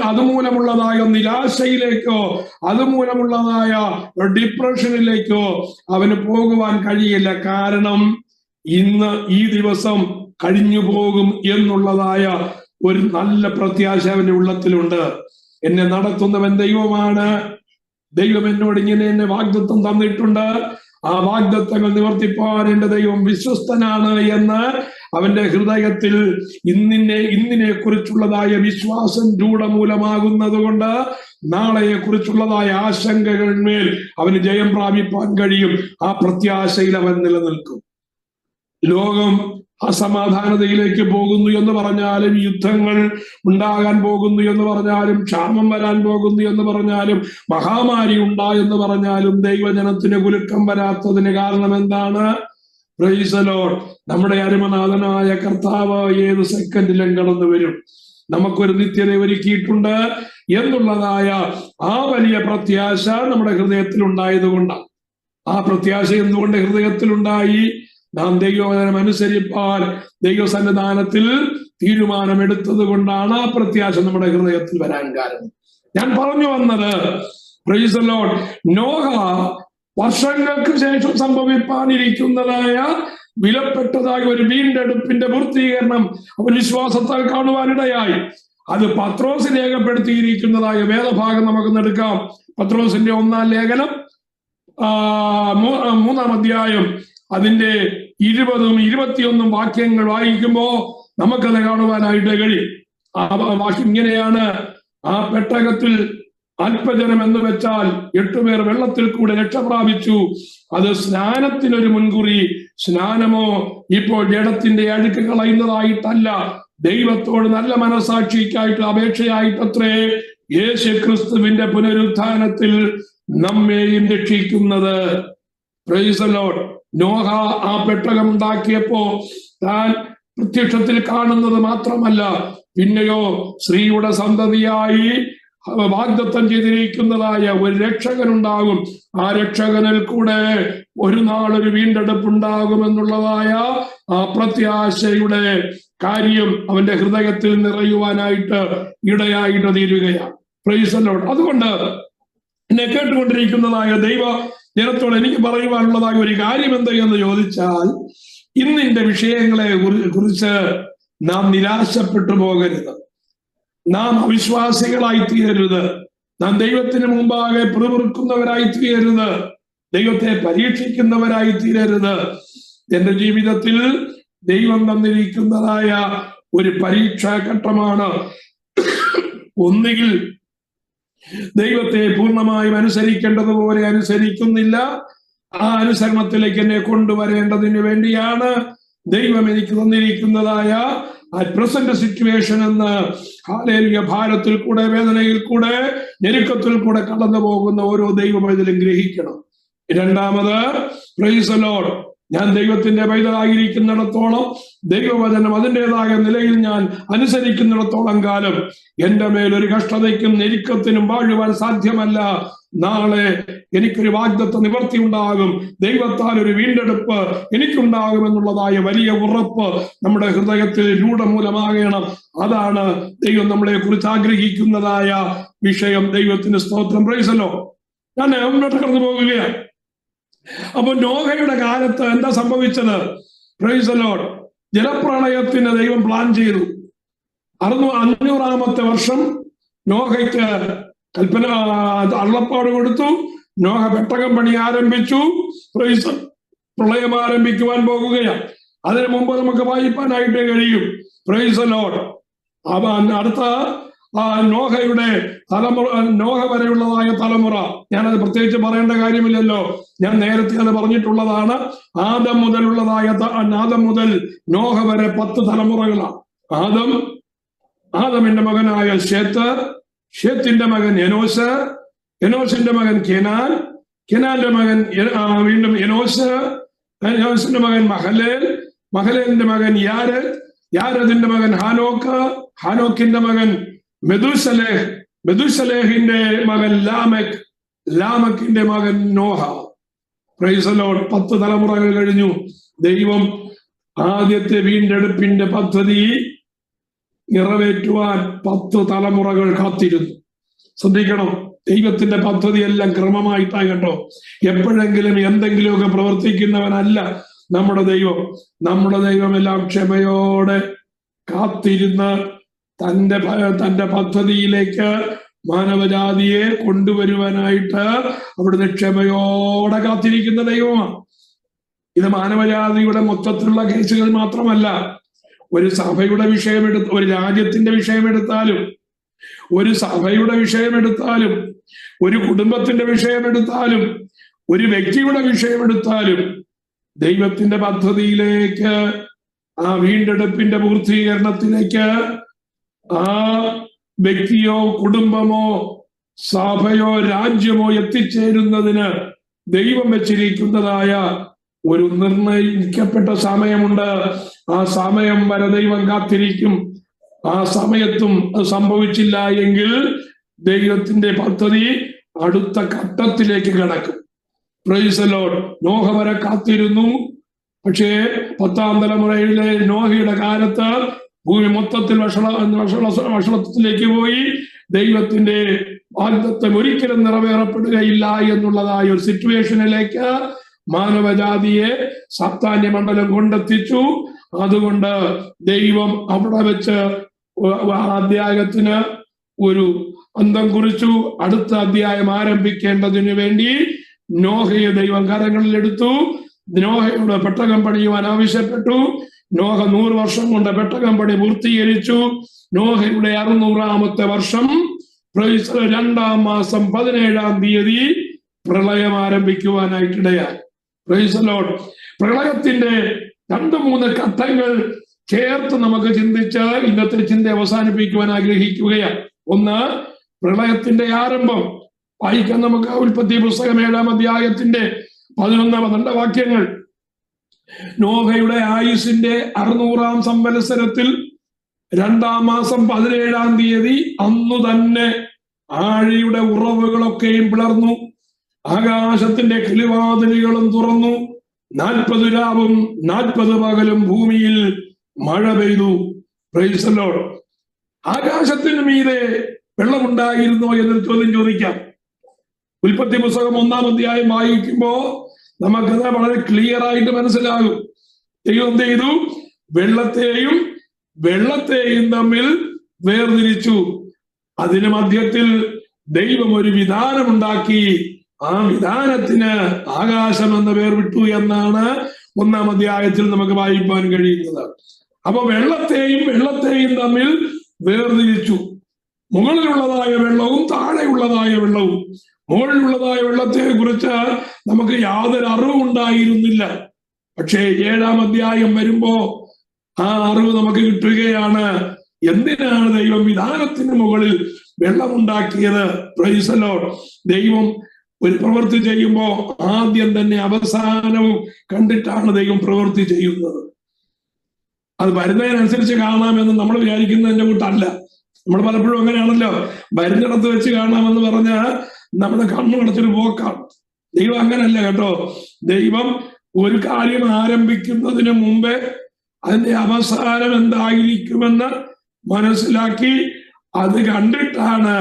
അതുമൂലമുള്ളതായ നിരാശയിലേക്കോ അതുമൂലമുള്ളതായ ഡിപ്രഷനിലേക്കോ അവന് പോകുവാൻ കഴിയില്ല. കാരണം ഇന്ന് ഈ ദിവസം കഴിഞ്ഞു പോകും എന്നുള്ളതായ ഒരു നല്ല പ്രത്യാശ അവന്റെ ഉള്ളത്തിലുണ്ട്. എന്നെ നടത്തുന്നവൻ ദൈവമാണ്. ദൈവം എന്നോട് ഇങ്ങനെ എന്നെ വാഗ്ദത്തം തന്നിട്ടുണ്ട്. ആ വാഗ്ദത്തങ്ങൾ നിവർത്തിപ്പാൻ എന്റെ ദൈവം വിശ്വസ്തനാണ് എന്ന് അവന്റെ ഹൃദയത്തിൽ ഇന്നിനെ കുറിച്ചുള്ളതായ വിശ്വാസം രൂഢമൂലമാകുന്നത് കൊണ്ട് നാളെയെ കുറിച്ചുള്ളതായ ആശങ്കകളിന്മേൽ അവന് ജയം പ്രാപിപ്പാൻ കഴിയും. ആ പ്രത്യാശയിൽ അവൻ നിലനിൽക്കും. ലോകം അസമാധാനതയിലേക്ക് പോകുന്നു എന്ന് പറഞ്ഞാലും, യുദ്ധങ്ങൾ ഉണ്ടാകാൻ പോകുന്നു എന്ന് പറഞ്ഞാലും, ക്ഷാമം വരാൻ പോകുന്നു എന്ന് പറഞ്ഞാലും, മഹാമാരി ഉണ്ടായെന്ന് പറഞ്ഞാലും ദൈവജനത്തിന് കുലുക്കം വരാത്തതിന് കാരണം എന്താണ്? Price the Lord. നമ്മുടെ അരുമനാഥനായ കർത്താവ് ഏത് സെക്കൻഡിലും കടന്നു വരും. നമുക്കൊരു നിത്യത ഒരുക്കിയിട്ടുണ്ട് എന്നുള്ളതായ ആ വലിയ പ്രത്യാശ നമ്മുടെ ഹൃദയത്തിൽ ഉണ്ടായതുകൊണ്ടാണ്. ആ പ്രത്യാശ എന്തുകൊണ്ട് ഹൃദയത്തിലുണ്ടായി? നാം ദൈവവചനം അനുസരിപ്പാൻ ദൈവസന്നിധാനത്തിൽ തീരുമാനമെടുത്തത് കൊണ്ടാണ് ആ പ്രത്യാശ നമ്മുടെ ഹൃദയത്തിൽ വരാൻ കാരണം. ഞാൻ പറഞ്ഞു വന്നത്, പ്രൈസ് ദി ലോർഡ്, നോഹ വർഷങ്ങൾക്ക് ശേഷം സംഭവിപ്പാനിരിക്കുന്നതായ വിലപ്പെട്ടതായ ഒരു വീണ്ടെടുപ്പിന്റെ പൂർത്തീകരണം അവൻ വിശ്വാസത്താൽ കാണുവാനിടയായി. അത് പത്രോസ് രേഖപ്പെടുത്തിയിരിക്കുന്നതായ വേദഭാഗം നമുക്ക് എടുക്കാം. പത്രോസിന്റെ 1-ാം ലേഖനം 3-ാം അധ്യായം അതിന്റെ 20-ഉം 21-ഉം വാക്യങ്ങൾ വായിക്കുമ്പോ നമുക്കത് കാണുവാനായിട്ട് കഴിയും. ആ വാക്യം ഇങ്ങനെയാണ്: ആ പെട്ടകത്തിൽ അല്പജനം എന്ന് വെച്ചാൽ 8 പേർ വെള്ളത്തിൽ കൂടെ രക്ഷ പ്രാപിച്ചു. അത് സ്നാനത്തിനൊരു മുൻകുറി. സ്നാനമോ ഇപ്പോൾ ജഡത്തിന്റെ അഴുക്ക് കളയുന്നതായിട്ടല്ല, ദൈവത്തോട് നല്ല മനസാക്ഷിക്കായിട്ട് അപേക്ഷയായിട്ടത്രേ യേശു ക്രിസ്തുവിന്റെ പുനരുത്ഥാനത്തിൽ നമ്മെയും രക്ഷിക്കുന്നത്. Praise the lord. നോഹ ആ പെട്ടകം ഉണ്ടാക്കിയപ്പോ താൻ പ്രത്യക്ഷത്തിൽ കാണുന്നത് മാത്രമല്ല, പിന്നെയോ സ്ത്രീയുടെ സന്തതിയായി വാഗ്ദത്തം ചെയ്തിരിക്കുന്നതായ ഒരു രക്ഷകൻ ഉണ്ടാകും. ആ രക്ഷകനിൽ കൂടെ ഒരു നാളൊരു വീണ്ടെടുപ്പുണ്ടാകുമെന്നുള്ളതായ ആ പ്രത്യാശയുടെ കാര്യം അവന്റെ ഹൃദയത്തിൽ നിറയുവാനായിട്ട് ഇടയായിട്ട് തീരുകയാണ്. Price the Lord. അതുകൊണ്ട് എന്നെ കേട്ടുകൊണ്ടിരിക്കുന്നതായ ദൈവ ജനത്തോട് എനിക്ക് പറയുവാനുള്ളതായ ഒരു കാര്യം എന്തെന്ന് ചോദിച്ചാൽ, ഇന്നിന്റെ വിഷയങ്ങളെ കുറിച്ച് നാം നിരാശപ്പെട്ടു പോകരുത്. നാം അവിശ്വാസികളായി തീരരുത്. നാം ദൈവത്തിന് മുമ്പാകെ പിറുപിറുക്കുന്നവരായി തീരരുത്. ദൈവത്തെ പരീക്ഷിക്കുന്നവരായി തീരരുത്. എന്റെ ജീവിതത്തിൽ ദൈവം തന്നിരിക്കുന്നതായ ഒരു പരീക്ഷാഘട്ടമാണ്. ഒന്നുകിൽ ദൈവത്തെ പൂർണ്ണമായും അനുസരിക്കേണ്ടതുപോലെ അനുസരിക്കുന്നില്ല, ആ അനുസരണത്തിലേക്ക് എന്നെ കൊണ്ടുവരേണ്ടതിന് വേണ്ടിയാണ് ദൈവം എനിക്ക് തന്നിരിക്കുന്നതായ ആ പ്രസന്റ് സിറ്റുവേഷൻ എന്ന് ഹല്ലേലൂയ ഭാരത്തിൽ കൂടെ, വേദനയിൽ കൂടെ, ഞെരുക്കത്തിൽ കൂടെ കടന്നു പോകുന്ന ഓരോ ദൈവമൈതലും ഗ്രഹിക്കണം. രണ്ടാമത്, പ്രൈസ് ദി ലോർഡ്, ഞാൻ ദൈവത്തിന്റെ പൈതലായിരിക്കുന്നിടത്തോളം ദൈവവചനം അതിൻ്റെതായ നിലയിൽ ഞാൻ അനുസരിക്കുന്നിടത്തോളം കാലം എന്റെ മേലൊരു കഷ്ടതയ്ക്കും ഞെരുക്കത്തിനും വാഴുവാൻ സാധ്യമല്ല. നാളെ എനിക്കൊരു വാഗ്ദത്ത നിവർത്തി ഉണ്ടാകും, ദൈവത്താൽ ഒരു വീണ്ടെടുപ്പ് എനിക്കുണ്ടാകുമെന്നുള്ളതായ വലിയ ഉറപ്പ് നമ്മുടെ ഹൃദയത്തിൽ രൂഢമൂലമാകണം. അതാണ് ദൈവം നമ്മളെ കുറിച്ച് ആഗ്രഹിക്കുന്നതായ വിഷയം. ദൈവത്തിന് സ്തോത്രം. Price the Lord. ഞാൻ മുന്നോട്ട് കടന്നു പോകുകയാണ്. അപ്പൊ നോഹയുടെ കാലത്ത് എന്താ സംഭവിച്ചത്? Price the Lord. ജലപ്രളയത്തിന് ദൈവം പ്ലാൻ ചെയ്തു. 500-ാമത്തെ വർഷം നോഹയ്ക്ക് കൽപ്പന അള്ളപ്പാട് കൊടുത്തു. നോഹ പെട്ടകം പണി ആരംഭിച്ചു. പ്രളയം ആരംഭിക്കുവാൻ പോകുകയാണ്. അതിനു മുമ്പ് നമുക്ക് വായിപ്പാനായിട്ട് കഴിയും. Price the lord. അടുത്ത നോഹയുടെ തലമുറ, നോഹ വരെയുള്ളതായ തലമുറ, ഞാനത് പ്രത്യേകിച്ച് പറയേണ്ട കാര്യമില്ലല്ലോ, ഞാൻ നേരത്തെ അത് പറഞ്ഞിട്ടുള്ളതാണ്. ആദം മുതൽ നോഹ വരെ 10 തലമുറകളാണ്. ആദമിന്റെ മകനായ ശേത്ത്, ശേത്തിന്റെ മകൻ എനോസ്, എനോസിന്റെ മകൻ കെനാൻ, കെനാന്റെ മകൻ വീണ്ടും എനോസ്, എനോസിന്റെ മകൻ മഹലേൽ, മഹലേലിന്റെ മകൻ യാരദ്, യാരദിന്റെ മകൻ ഹാനോക്ക്, ഹാനോക്കിന്റെ മകൻ മെതുസലേഹ്, മെതുസലേഹിന്റെ മകൻ ലാമക്, ലാമക്കിന്റെ മകൻ നോഹ. Price the Lord. 10 തലമുറകൾ കഴിഞ്ഞു. ദൈവം ആദ്യത്തെ വീണ്ടെടുപ്പിന്റെ പദ്ധതി നിറവേറ്റുവാൻ 10 തലമുറകൾ കാത്തിരുന്നു. ശ്രദ്ധിക്കണം, ദൈവത്തിന്റെ പദ്ധതി എല്ലാം ക്രമമായിട്ടാണ് കേട്ടോ. എപ്പോഴെങ്കിലും എന്തെങ്കിലുമൊക്കെ പ്രവർത്തിക്കുന്നവനല്ല. നമ്മുടെ ദൈവം എല്ലാം ക്ഷമയോടെ കാത്തിരുന്ന് തന്റെ പദ്ധതിയിലേക്ക് മാനവജാതിയെ കൊണ്ടുവരുവാനായിട്ട് അവിടുന്ന് ക്ഷമയോടെ കാത്തിരിക്കുന്ന ദൈവമാണ്. ഇത് മാനവജാതിയുടെ മൊത്തത്തിലുള്ള കേസുകൾ മാത്രമല്ല. ഒരു സഭയുടെ വിഷയമെടുത്ത്, ഒരു രാജ്യത്തിന്റെ വിഷയമെടുത്താലും, ഒരു സഭയുടെ വിഷയമെടുത്താലും, ഒരു കുടുംബത്തിന്റെ വിഷയമെടുത്താലും, ഒരു വ്യക്തിയുടെ വിഷയമെടുത്താലും, ദൈവത്തിന്റെ പദ്ധതിയിലേക്ക്, ആ വീണ്ടെടുപ്പിന്റെ പൂർത്തീകരണത്തിലേക്ക് ആ വ്യക്തിയോ കുടുംബമോ സഭയോ രാജ്യമോ എത്തിച്ചേരുന്നതിന് ദൈവം വെച്ചിരിക്കുന്നതായ ഒരു നിർണയിക്കപ്പെട്ട സമയമുണ്ട്. ആ സമയം വരെ ദൈവം കാത്തിരിക്കും. ആ സമയത്തും അത് സംഭവിച്ചില്ല എങ്കിൽ ദൈവത്തിന്റെ പദ്ധതി അടുത്ത ഘട്ടത്തിലേക്ക് കടക്കും. Price the lord. നോഹ വരെ കാത്തിരുന്നു. പക്ഷേ 10ാം തലമുറയിലെ നോഹയുടെ കാലത്ത് ഭൂമി മൊത്തത്തിൽ വഷളത്വത്തിലേക്ക് പോയി. ദൈവത്തിന്റെ വാഗ്ദത്തം ഒരിക്കലും നിറവേറപ്പെടുകയില്ല എന്നുള്ളതായ ഒരു സിറ്റുവേഷനിലേക്ക് മാനവജാതിയെ സാത്താന്യ മണ്ഡലം കൊണ്ടെത്തിച്ചു. അതുകൊണ്ട് ദൈവം അവിടെ വെച്ച് അധ്യായത്തിന് ഒരു അന്തം കുറിച്ചു. അടുത്ത അധ്യായം ആരംഭിക്കേണ്ടതിനു വേണ്ടി നോഹയെ ദൈവം കരങ്ങളിലെടുത്തു. നോഹയോട് പെട്ടകം പണിയുവാൻ ആവശ്യപ്പെട്ടു. നോഹ 100 വർഷം കൊണ്ട് പെട്ടകം പണി പൂർത്തീകരിച്ചു. നോഹയുടെ 600ാമത്തെ വർഷം 2ാം മാസം 17ാം തീയതി പ്രളയം ആരംഭിക്കുവാനായിട്ടിടയായി. Price the Lord. പ്രളയത്തിന്റെ 2-3 ഘട്ടങ്ങൾ ചേർത്ത് നമുക്ക് ചിന്തിച്ച് ഇന്നത്തെ ചിന്ത അവസാനിപ്പിക്കുവാൻ ആഗ്രഹിക്കുകയാണ്. ഒന്ന്, പ്രളയത്തിന്റെ ആരംഭം. വായിക്കാൻ നമുക്ക് ഉൽപ്പത്തി പുസ്തകം 7ാം അധ്യായത്തിന്റെ 11-12 വാക്യങ്ങൾ. നോഹയുടെ ആയുസിന്റെ 600ാം സംവത്സരത്തിൽ 2ാം മാസം 17ാം തീയതി അന്നു തന്നെ ആഴിയുടെ ഉറവുകളൊക്കെയും പിളർന്നു, ആകാശത്തിന്റെ കിളിവാതിലുകളും തുറന്നു. 40 രാവും 40 പകലും ഭൂമിയിൽ മഴ പെയ്തു. Price the Lord. ആകാശത്തിന് മീതെ വെള്ളമുണ്ടായിരുന്നോ എന്നൊരു ചോദ്യം ചോദിക്കാം. ഉൽപ്പത്തി പുസ്തകം 1ാം അധ്യായം വായിക്കുമ്പോ നമുക്കത് വളരെ ക്ലിയർ ആയിട്ട് മനസ്സിലാകും. ദൈവം എന്ത് ചെയ്തു? വെള്ളത്തെയും തമ്മിൽ വേർതിരിച്ചു. അതിന് മധ്യത്തിൽ ദൈവം ഒരു വിധാനമുണ്ടാക്കി. ആ വിധാനത്തിന് ആകാശം എന്ന പേർ വിട്ടു എന്നാണ് 1ാം അധ്യായത്തിൽ നമുക്ക് വായിക്കാൻ കഴിയുന്നത്. അപ്പൊ വെള്ളത്തെയും തമ്മിൽ വേർതിരിച്ചു. മുകളിലുള്ളതായ വെള്ളവും താഴെയുള്ളതായ വെള്ളവും. മുകളിലുള്ളതായ വെള്ളത്തെ കുറിച്ച് നമുക്ക് യാതൊരു അറിവുണ്ടായിരുന്നില്ല. പക്ഷേ 7ാം അധ്യായം വരുമ്പോ ആ അറിവ് നമുക്ക് കിട്ടുകയാണ്. എന്തിനാണ് ദൈവം വിധാനത്തിന് മുകളിൽ വെള്ളമുണ്ടാക്കിയത്? Price the Lord. ദൈവം ഒരു പ്രവൃത്തി ചെയ്യുമ്പോ ആദ്യം തന്നെ അവസാനവും കണ്ടിട്ടാണ് ദൈവം പ്രവൃത്തി ചെയ്യുന്നത്. അത് വരുന്നതിനനുസരിച്ച് കാണാമെന്ന് നമ്മൾ വിചാരിക്കുന്നതിന്റെ കൂട്ടല്ല. നമ്മൾ പലപ്പോഴും അങ്ങനെയാണല്ലോ, വരുന്നിടത്ത് വെച്ച് കാണാമെന്ന് പറഞ്ഞാൽ നമ്മുടെ കണ്ണു അടച്ചൊരു പോക്കാണ്. ദൈവം അങ്ങനല്ല കേട്ടോ. ദൈവം ഒരു കാര്യം ആരംഭിക്കുന്നതിന് മുമ്പേ അതിന്റെ അവസാനം എന്തായിരിക്കുമെന്ന് മനസ്സിലാക്കി അത് കണ്ടിട്ടാണ്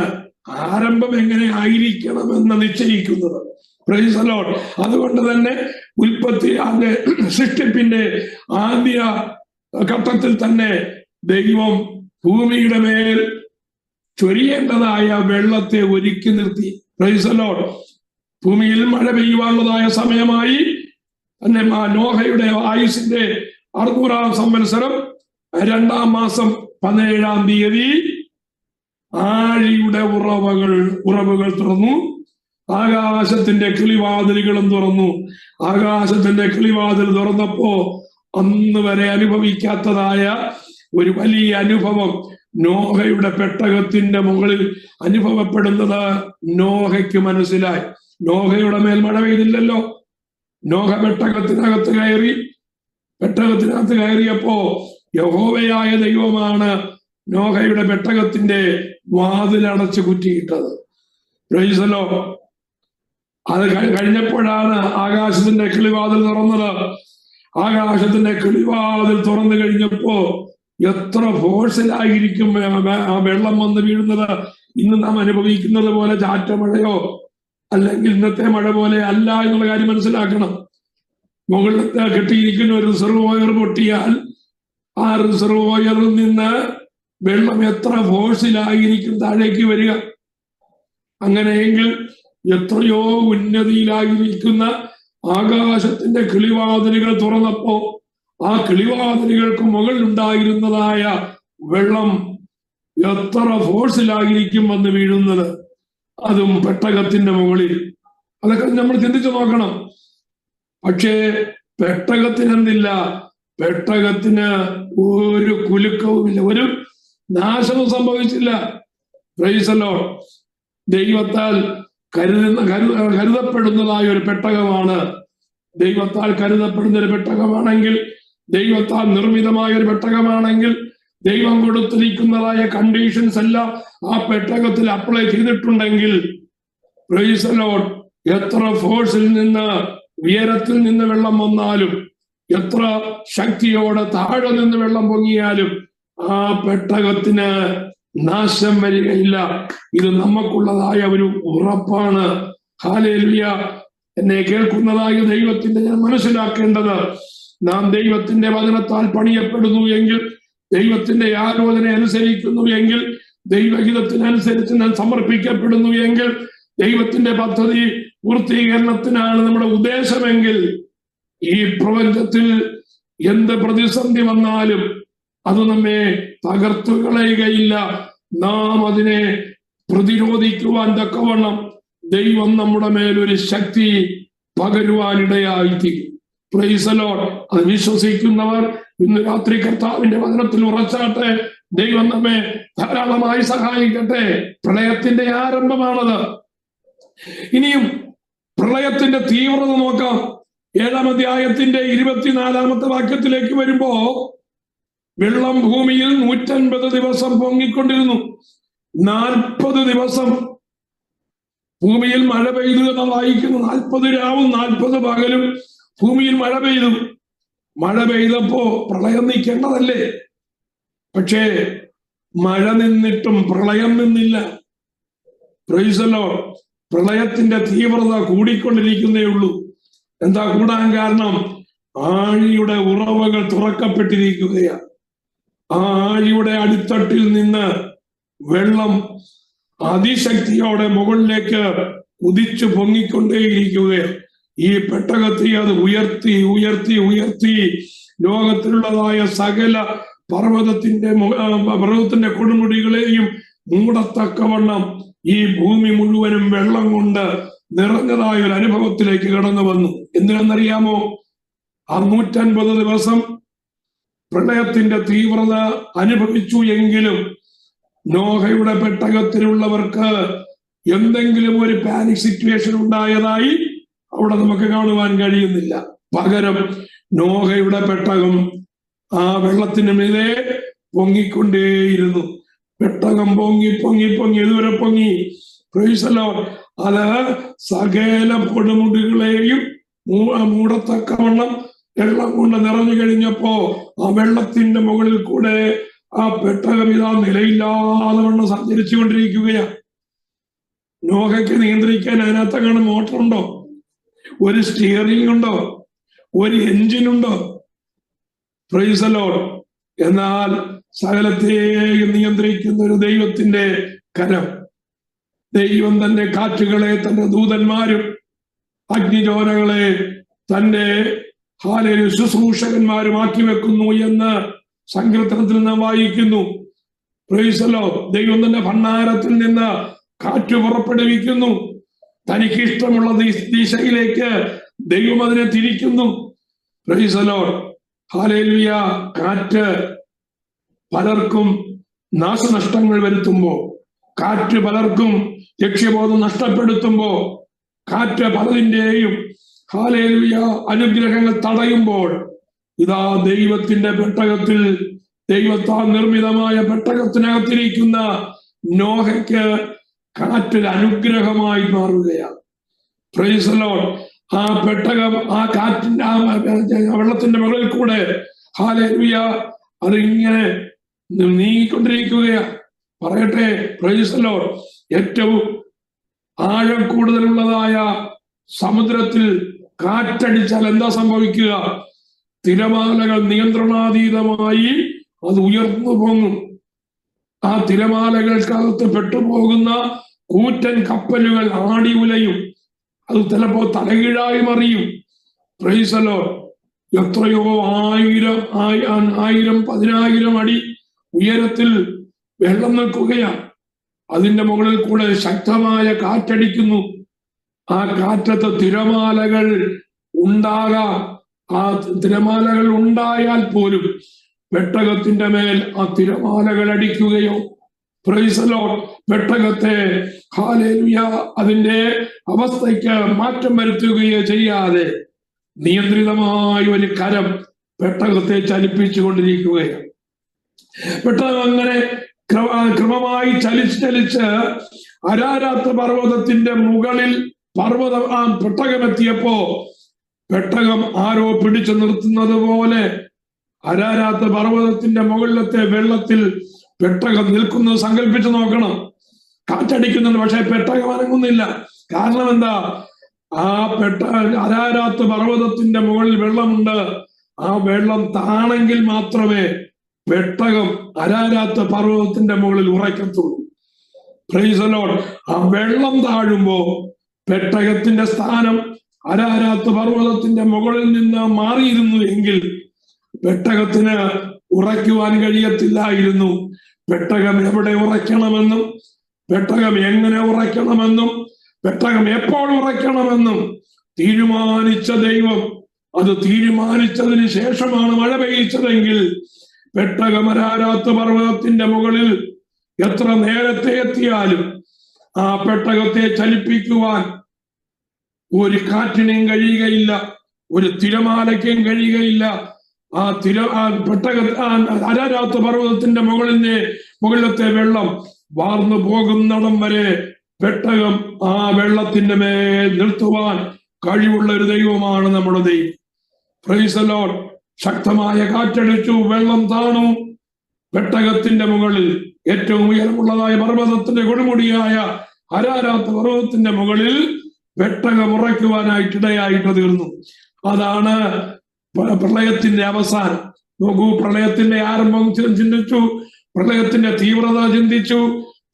ആരംഭം എങ്ങനെ ആയിരിക്കണമെന്ന് നിശ്ചയിക്കുന്നത്. Price the Lord. അതുകൊണ്ട് തന്നെ അതിന്റെ സൃഷ്ടിപ്പിന്റെ ആദ്യ ഘട്ടത്തിൽ തന്നെ ദൈവം ഭൂമിയുടെ മേൽ ചൊരിയേണ്ടതായ വെള്ളത്തെ ഒരുക്കി നിർത്തി. Price the Lord. ഭൂമിയിൽ മഴ പെയ്യുവാനുള്ളതായ സമയമായി. തന്നെ നോഹയുടെ ആയുസിന്റെ 600ാം സംവത്സരം 2ാം മാസം 17ാം തീയതി ആഴിയുടെ ഉറവുകൾ തുറന്നു, ആകാശത്തിന്റെ കിളിവാതിലുകളും തുറന്നു. ആകാശത്തിന്റെ കിളിവാതിൽ തുറന്നപ്പോ അന്ന് വരെ അനുഭവിക്കാത്തതായ ഒരു വലിയ അനുഭവം നോഹയുടെ പെട്ടകത്തിന്റെ മുകളിൽ അനുഭവപ്പെടുന്നത് നോഹയ്ക്ക് മനസ്സിലായി. നോഹയുടെ മേൽ മഴ പെയ്തില്ലല്ലോ. നോഹ പെട്ടകത്തിനകത്ത് കയറിയപ്പോ യഹോവയായ ദൈവമാണ് നോഹയുടെ പെട്ടകത്തിന്റെ വാതിലടച്ച് കുറ്റിയിട്ടത്. Price the lord. അത് കഴിഞ്ഞപ്പോഴാണ് ആകാശത്തിന്റെ കിളിവാതിൽ തുറന്നത്. ആകാശത്തിന്റെ കിളിവാതിൽ തുറന്നു കഴിഞ്ഞപ്പോ എത്ര ഫോഴ്സിലായിരിക്കും ആ വെള്ളം വന്ന് വീഴുന്നത്. ഇന്ന് നാം അനുഭവിക്കുന്നത് പോലെ ചാറ്റമഴയോ അല്ലെങ്കിൽ ഇന്നത്തെ മഴ പോലെ അല്ല എന്നുള്ള കാര്യം മനസ്സിലാക്കണം. മുകളിൽ കെട്ടിയിരിക്കുന്ന ഒരു റിസർവോയർ പൊട്ടിയാൽ ആ റിസർവോയറിൽ നിന്ന് വെള്ളം എത്ര ഫോഴ്സിലായിരിക്കും താഴേക്ക് വരിക? അങ്ങനെയെങ്കിൽ എത്രയോ ഉന്നതിയിലായിരിക്കുന്ന ആകാശത്തിന്റെ കിളിവാതിലുകൾ തുറന്നപ്പോ ആ കിളിവാതിലുകൾക്ക് മുകളിലുണ്ടായിരുന്നതായ വെള്ളം എത്ര ഫോഴ്സിലായിരിക്കും വന്ന് വീഴുന്നത്, അതും പെട്ടകത്തിന്റെ മുകളിൽ. അതൊക്കെ നമ്മൾ ചിന്തിച്ചു നോക്കണം. പക്ഷേ പെട്ടകത്തിന് എന്തില്ല? പെട്ടകത്തിന് ഒരു കുലുക്കവുമില്ല, ഒരു നാശവും സംഭവിച്ചില്ല. Price the Lord. ദൈവത്താൽ കരുതപ്പെടുന്നതായ ഒരു പെട്ടകമാണ്. ദൈവത്താൽ കരുതപ്പെടുന്ന ഒരു പെട്ടകമാണെങ്കിൽ, ദൈവത്താൽ നിർമ്മിതമായ ഒരു പെട്ടകമാണെങ്കിൽ, ദൈവം കൊടുത്തിരിക്കുന്നതായ കണ്ടീഷൻസ് എല്ലാം ആ പെട്ടകത്തിൽ അപ്ലൈ ചെയ്തിട്ടുണ്ടെങ്കിൽ, പ്രൈസ് ദി ലോർഡ്, എത്ര ഫോഴ്സിൽ നിന്ന്, ഉയരത്തിൽ നിന്ന് വെള്ളം വന്നാലും, എത്ര ശക്തിയോടെ താഴെ നിന്ന് വെള്ളം പൊങ്ങിയാലും ആ പെട്ടകത്തിന് നാശം വരികയില്ല. ഇത് നമുക്കുള്ളതായ ഒരു ഉറപ്പാണ്. ഹല്ലേലൂയ. എന്നെ കേൾക്കുന്നതായ ദൈവത്തിന്റെ ഞാൻ മനസ്സിലാക്കേണ്ടത്, നാം ദൈവത്തിന്റെ വചനത്താൽ പണിയപ്പെടുന്നു എങ്കിൽ, ദൈവത്തിന്റെ ആലോചന അനുസരിക്കുന്നു എങ്കിൽ, ദൈവഹിതത്തിനനുസരിച്ച് ഞാൻ സമർപ്പിക്കപ്പെടുന്നു എങ്കിൽ, ദൈവത്തിന്റെ പദ്ധതി പൂർത്തീകരണത്തിനാണ് നമ്മുടെ ഉദ്ദേശമെങ്കിൽ, ഈ പ്രപഞ്ചത്തിൽ എന്ത് പ്രതിസന്ധി വന്നാലും അത് നമ്മെ തകർത്തു കളയുകയില്ല. നാം അതിനെ പ്രതിരോധിക്കുവാൻ തക്കവണ്ണം ദൈവം നമ്മുടെ മേലൊരു ശക്തി പകരുവാനിടയായിത്തീരും. Praise the lord. അത് വിശ്വസിക്കുന്നവർ ഇന്ന് രാത്രി കർത്താവിന്റെ വചനത്തിൽ ഉറച്ചാട്ടെ. ദൈവം നമ്മെ ധാരാളമായി സഹായിക്കട്ടെ. പ്രളയത്തിന്റെ ആരംഭമാണത്. ഇനിയും പ്രളയത്തിന്റെ തീവ്രത നോക്കാം. 7-ാം അധ്യായത്തിന്റെ 24-ാമത്തെ വാക്യത്തിലേക്ക് വരുമ്പോ, വെള്ളം ഭൂമിയിൽ 150 ദിവസം പൊങ്ങിക്കൊണ്ടിരുന്നു. 40 ദിവസം ഭൂമിയിൽ മഴ പെയ്തു എന്ന് വായിക്കുന്നു. 40 രാവും 40 പകലും ഭൂമിയിൽ മഴ പെയ്തു. മഴ പെയ്തപ്പോ പ്രളയം നിൽക്കേണ്ടതല്ലേ? പക്ഷേ മഴ നിന്നിട്ടും പ്രളയം നിന്നില്ല. Price the Lord. പ്രളയത്തിന്റെ തീവ്രത കൂടിക്കൊണ്ടിരിക്കുന്നേ ഉള്ളൂ. എന്താ കൂടാൻ കാരണം? ആഴിയുടെ ഉറവകൾ തുറക്കപ്പെട്ടിരിക്കുകയാണ്. ആ ആഴിയുടെ അടിത്തട്ടിൽ നിന്ന് വെള്ളം അതിശക്തിയോടെ മുകളിലേക്ക് കുതിച്ചു പൊങ്ങിക്കൊണ്ടേയിരിക്കുകയാണ്. ഈ പെട്ടകത്തെ അത് ഉയർത്തി ഉയർത്തി ഉയർത്തി ലോകത്തിലുള്ളതായ സകല പർവ്വതത്തിന്റെ കൊടുമുടികളെയും മൂടത്തക്കവണ്ണം ഈ ഭൂമി മുഴുവനും വെള്ളം കൊണ്ട് നിറഞ്ഞതായ ഒരു അനുഭവത്തിലേക്ക് കടന്നു വന്നു. എന്തിനെന്നറിയാമോ? 150 ദിവസം പ്രളയത്തിന്റെ തീവ്രത അനുഭവിച്ചു എങ്കിലും നോഹയുടെ പെട്ടകത്തിലുള്ളവർക്ക് എന്തെങ്കിലും ഒരു പാനിക് സിറ്റുവേഷൻ ഉണ്ടായതായി അവിടെ നമുക്ക് കാണുവാൻ കഴിയുന്നില്ല. പകരം നോഹയുടെ പെട്ടകം ആ വെള്ളത്തിന് മീതെ പൊങ്ങിക്കൊണ്ടേയിരുന്നു. പെട്ടകം പൊങ്ങി പൊങ്ങി പൊങ്ങി ഇതുവരെ പൊങ്ങി. Price the lord. അത് സകല കൊടുമുടികളെയും മൂടത്തക്കവണ്ണം വെള്ളം കൊണ്ട് നിറഞ്ഞു കഴിഞ്ഞപ്പോ ആ വെള്ളത്തിന്റെ മുകളിൽ കൂടെ ആ പെട്ടകം ഇതാ നിലയില്ലാതെ വണ്ണം സഞ്ചരിച്ചു കൊണ്ടിരിക്കുകയാണ്. നോഹയ്ക്ക് നിയന്ത്രിക്കാൻ അതിനകത്താണ് മോട്ടറുണ്ടോ? ഒരു സ്റ്റിയറിംഗ് ഉണ്ടോ? ഒരു എഞ്ചിനുണ്ടോ? Price the Lord. എന്നാൽ സകലത്തെയും നിയന്ത്രിക്കുന്ന ഒരു ദൈവത്തിന്റെ കരം. ദൈവം തന്റെ കാറ്റുകളെ തന്റെ ദൂതന്മാരും അഗ്നിജ്വാലകളെ തന്റെ ശുശ്രൂഷകന്മാരുമാക്കി വെക്കുന്നു എന്ന് സങ്കീർത്തനത്തിൽ നാം വായിക്കുന്നു. Price the Lord. ദൈവം തന്റെ ഭണ്ഡാരത്തിൽ നിന്ന് കാറ്റ് പുറപ്പെടുവിക്കുന്നു. തനിക്ക് ഇഷ്ടമുള്ള ദിശയിലേക്ക് ദൈവം അതിനെ തിരിക്കുന്നു. Price the Lord. ഹല്ലേലൂയ. കാറ്റ് പലർക്കും നാശനഷ്ടങ്ങൾ വരുത്തുമ്പോ, കാറ്റ് പലർക്കും ലക്ഷ്യബോധം നഷ്ടപ്പെടുത്തുമ്പോ, കാറ്റ് പലതിന്റെയും ഹല്ലേലൂയ അനുഗ്രഹങ്ങൾ തടയുമ്പോൾ, ഇതാ ദൈവത്തിന്റെ പെട്ടകത്തിൽ, ദൈവത്താൽ നിർമ്മിതമായ പെട്ടകത്തിനകത്തിരിക്കുന്ന നോഹയ്ക്ക് കാറ്റൊരു അനുഗ്രഹമായി മാറുകയാണ്. Price the lord. ആ പെട്ടകം ആ കാറ്റിന്റെ ആ വെള്ളത്തിന്റെ മുകളിൽ കൂടെ ഹല്ലേലൂയ അതിങ്ങനെ നീങ്ങിക്കൊണ്ടിരിക്കുകയാണ്. പറയട്ടെ, പ്രൈസ് ദി ലോർഡ്. ഏറ്റവും ആഴം കൂടുതലുള്ളതായ സമുദ്രത്തിൽ കാറ്റടിച്ചാൽ എന്താ സംഭവിക്കുക? തിരമാലകൾ നിയന്ത്രണാതീതമായി അത് ഉയർന്നു പൊങ്ങും. ആ തിരമാലകൾക്കകത്ത് പെട്ടുപോകുന്ന കൂറ്റൻ കപ്പലുകൾ ആടി ഉലയും. അത് ചിലപ്പോ തലകീഴായി മറിയും. Praise the lord. എത്രയോ ആയിരം 10,000 അടി ഉയരത്തിൽ വെള്ളം നിൽക്കുകയാണ്. അതിന്റെ മുകളിൽ കൂടെ ശക്തമായ കാറ്റടിക്കുന്നു. ആ കാറ്റത്ത് തിരമാലകൾ ഉണ്ടാകാം. ആ തിരമാലകൾ ഉണ്ടായാൽ പോലും പെട്ടകത്തിന്റെ മേൽ ആ തിരമാലകൾ അടിക്കുകയോ, പ്രൈസ് ദി ലോർഡ്, പെട്ടകത്തെ ഹല്ലേലൂയ അതിന്റെ അവസ്ഥയ്ക്ക് മാറ്റം വരുത്തുകയോ ചെയ്യാതെ നിയന്ത്രിതമായ ഒരു കരം പെട്ടകത്തെ ചലിപ്പിച്ചു കൊണ്ടിരിക്കുകയാണ്. പെട്ടകം അങ്ങനെ ക്രമമായി ചലിച്ച് അരാരാത്ത് പർവ്വതത്തിന്റെ മുകളിൽ പെട്ടകമെത്തിയപ്പോ പെട്ടകം ആരോ പിടിച്ചു നിർത്തുന്നത് പോലെ അരാരാത്ത് പർവ്വതത്തിന്റെ മുകളിലത്തെ വെള്ളത്തിൽ പെട്ടകം നിൽക്കുന്നത് സങ്കല്പിച്ചു നോക്കണം. കാറ്റടിക്കുന്നുണ്ട്, പക്ഷെ പെട്ടകം അനങ്ങുന്നില്ല. കാരണം എന്താ? ആ അരാരാത്ത് പർവ്വതത്തിന്റെ മുകളിൽ വെള്ളമുണ്ട്. ആ വെള്ളം താണെങ്കിൽ മാത്രമേ പെട്ടകം അരാരാത്ത് പർവ്വതത്തിന്റെ മുകളിൽ ഉറയ്ക്കത്തുള്ളൂ. Price the lord. ആ വെള്ളം താഴുമ്പോ പെട്ടകത്തിന്റെ സ്ഥാനം അരാരാത്ത് പർവ്വതത്തിന്റെ മുകളിൽ നിന്ന് മാറിയിരുന്നു എങ്കിൽ പെട്ടകത്തിന് ഉറയ്ക്കുവാൻ കഴിയത്തില്ലായിരുന്നു. പെട്ടകം എവിടെ ഉറയ്ക്കണമെന്നും പെട്ടകം എങ്ങനെ ഉറയ്ക്കണമെന്നും പെട്ടകം എപ്പോൾ ഉറയ്ക്കണമെന്നും തീരുമാനിച്ച ദൈവം അത് തീരുമാനിച്ചതിന് ശേഷമാണ് മഴ പെയ്യിച്ചതെങ്കിൽ പെട്ടകം അരാരാത്ത് പർവ്വതത്തിന്റെ മുകളിൽ എത്ര നേരത്തെ എത്തിയാലും ആ പെട്ടകത്തെ ചലിപ്പിക്കുവാൻ ഒരു കാറ്റിനെയും കഴിയുകയില്ല, ഒരു തിരമാലയ്ക്കും കഴിയുകയില്ല. ആ അരാരാത്ത് പർവ്വതത്തിന്റെ മുകളിലത്തെ വെള്ളം വാർന്നു പോകുന്നിടം വരെ പെട്ടകം ആ വെള്ളത്തിന്റെ മേൽ നിർത്തുവാൻ കഴിവുള്ള ഒരു ദൈവമാണ് നമ്മുടെ ദൈവം. Price the Lord. ശക്തമായ കാറ്റടിച്ചു, വെള്ളം താണു. പെട്ടകത്തിന്റെ മുകളിൽ ഏറ്റവും ഉയരമുള്ളതായ പർവ്വതത്തിന്റെ കൊടുമുടിയായ അരാരാത്ത് പർവ്വതത്തിന്റെ മുകളിൽ പെട്ടകം ഉറയ്ക്കുവാനായിട്ടിടയായിട്ട് തീർന്നു. അതാണ് പ്രളയത്തിന്റെ അവസാനം. നോക്കൂ, പ്രളയത്തിന്റെ ആരംഭം ചിന്തിച്ചു, പ്രളയത്തിന്റെ തീവ്രത ചിന്തിച്ചു,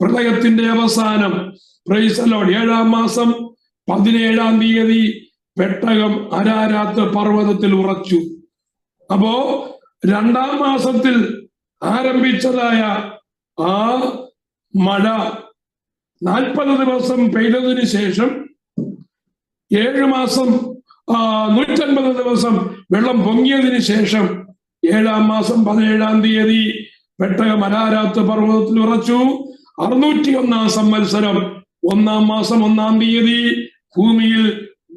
പ്രളയത്തിന്റെ അവസാനം. Price the Lord. 7-ാം മാസം 17-ാം തീയതി പെട്ടകം അരാരാത്ത് പർവ്വതത്തിൽ ഉറച്ചു. അപ്പോ 2-ാം മാസത്തിൽ ആരംഭിച്ചതായ ആ മഴ 40 ദിവസം പെയ്തതിന് ശേഷം 7 മാസം 150 ദിവസം വെള്ളം പൊങ്ങിയതിന് ശേഷം 7-ാം മാസം 17-ാം തീയതി പെട്ടകം അരാരാത്ത് പർവ്വതത്തിൽ ഉറച്ചു. 601-ാം സംവത്സരം 1-ാം മാസം 1-ാം തീയതി ഭൂമിയിൽ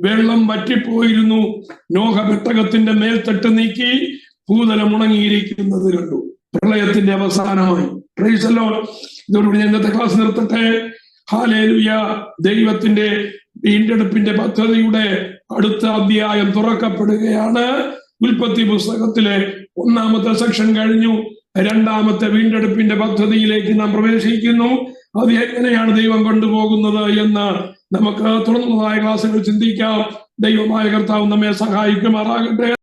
വെള്ളം വറ്റിപ്പോയിരുന്നു. നോഹ പെട്ടകത്തിന്റെ മേൽത്തട്ട് നീക്കി ഭൂതലം ഉണങ്ങിയിരിക്കുന്നത് കണ്ടു. പ്രളയത്തിന്റെ അവസാനമായി. Price the Lord. ഇതോടുകൂടി ഞാൻ ഇന്നത്തെ ക്ലാസ് നിർത്തട്ടെ. ഹല്ലേലൂയ. ദൈവത്തിന്റെ വീണ്ടെടുപ്പിന്റെ പദ്ധതിയുടെ അടുത്ത അധ്യായം തുറക്കപ്പെടുകയാണ്. ഉൽപ്പത്തി പുസ്തകത്തിലെ 1-ാമത്തെ സെക്ഷൻ കഴിഞ്ഞു. 2-ാമത്തെ വീണ്ടെടുപ്പിന്റെ പദ്ധതിയിലേക്ക് നാം പ്രവേശിക്കുന്നു. അത് എങ്ങനെയാണ് ദൈവം കൊണ്ടുപോകുന്നത് എന്ന് നമുക്ക് തുടർന്നതായ ക്ലാസ്സുകൾ ചിന്തിക്കാം. ദൈവമായ കർത്താവ് നമ്മെ സഹായിക്കുമാറാകട്ടെ.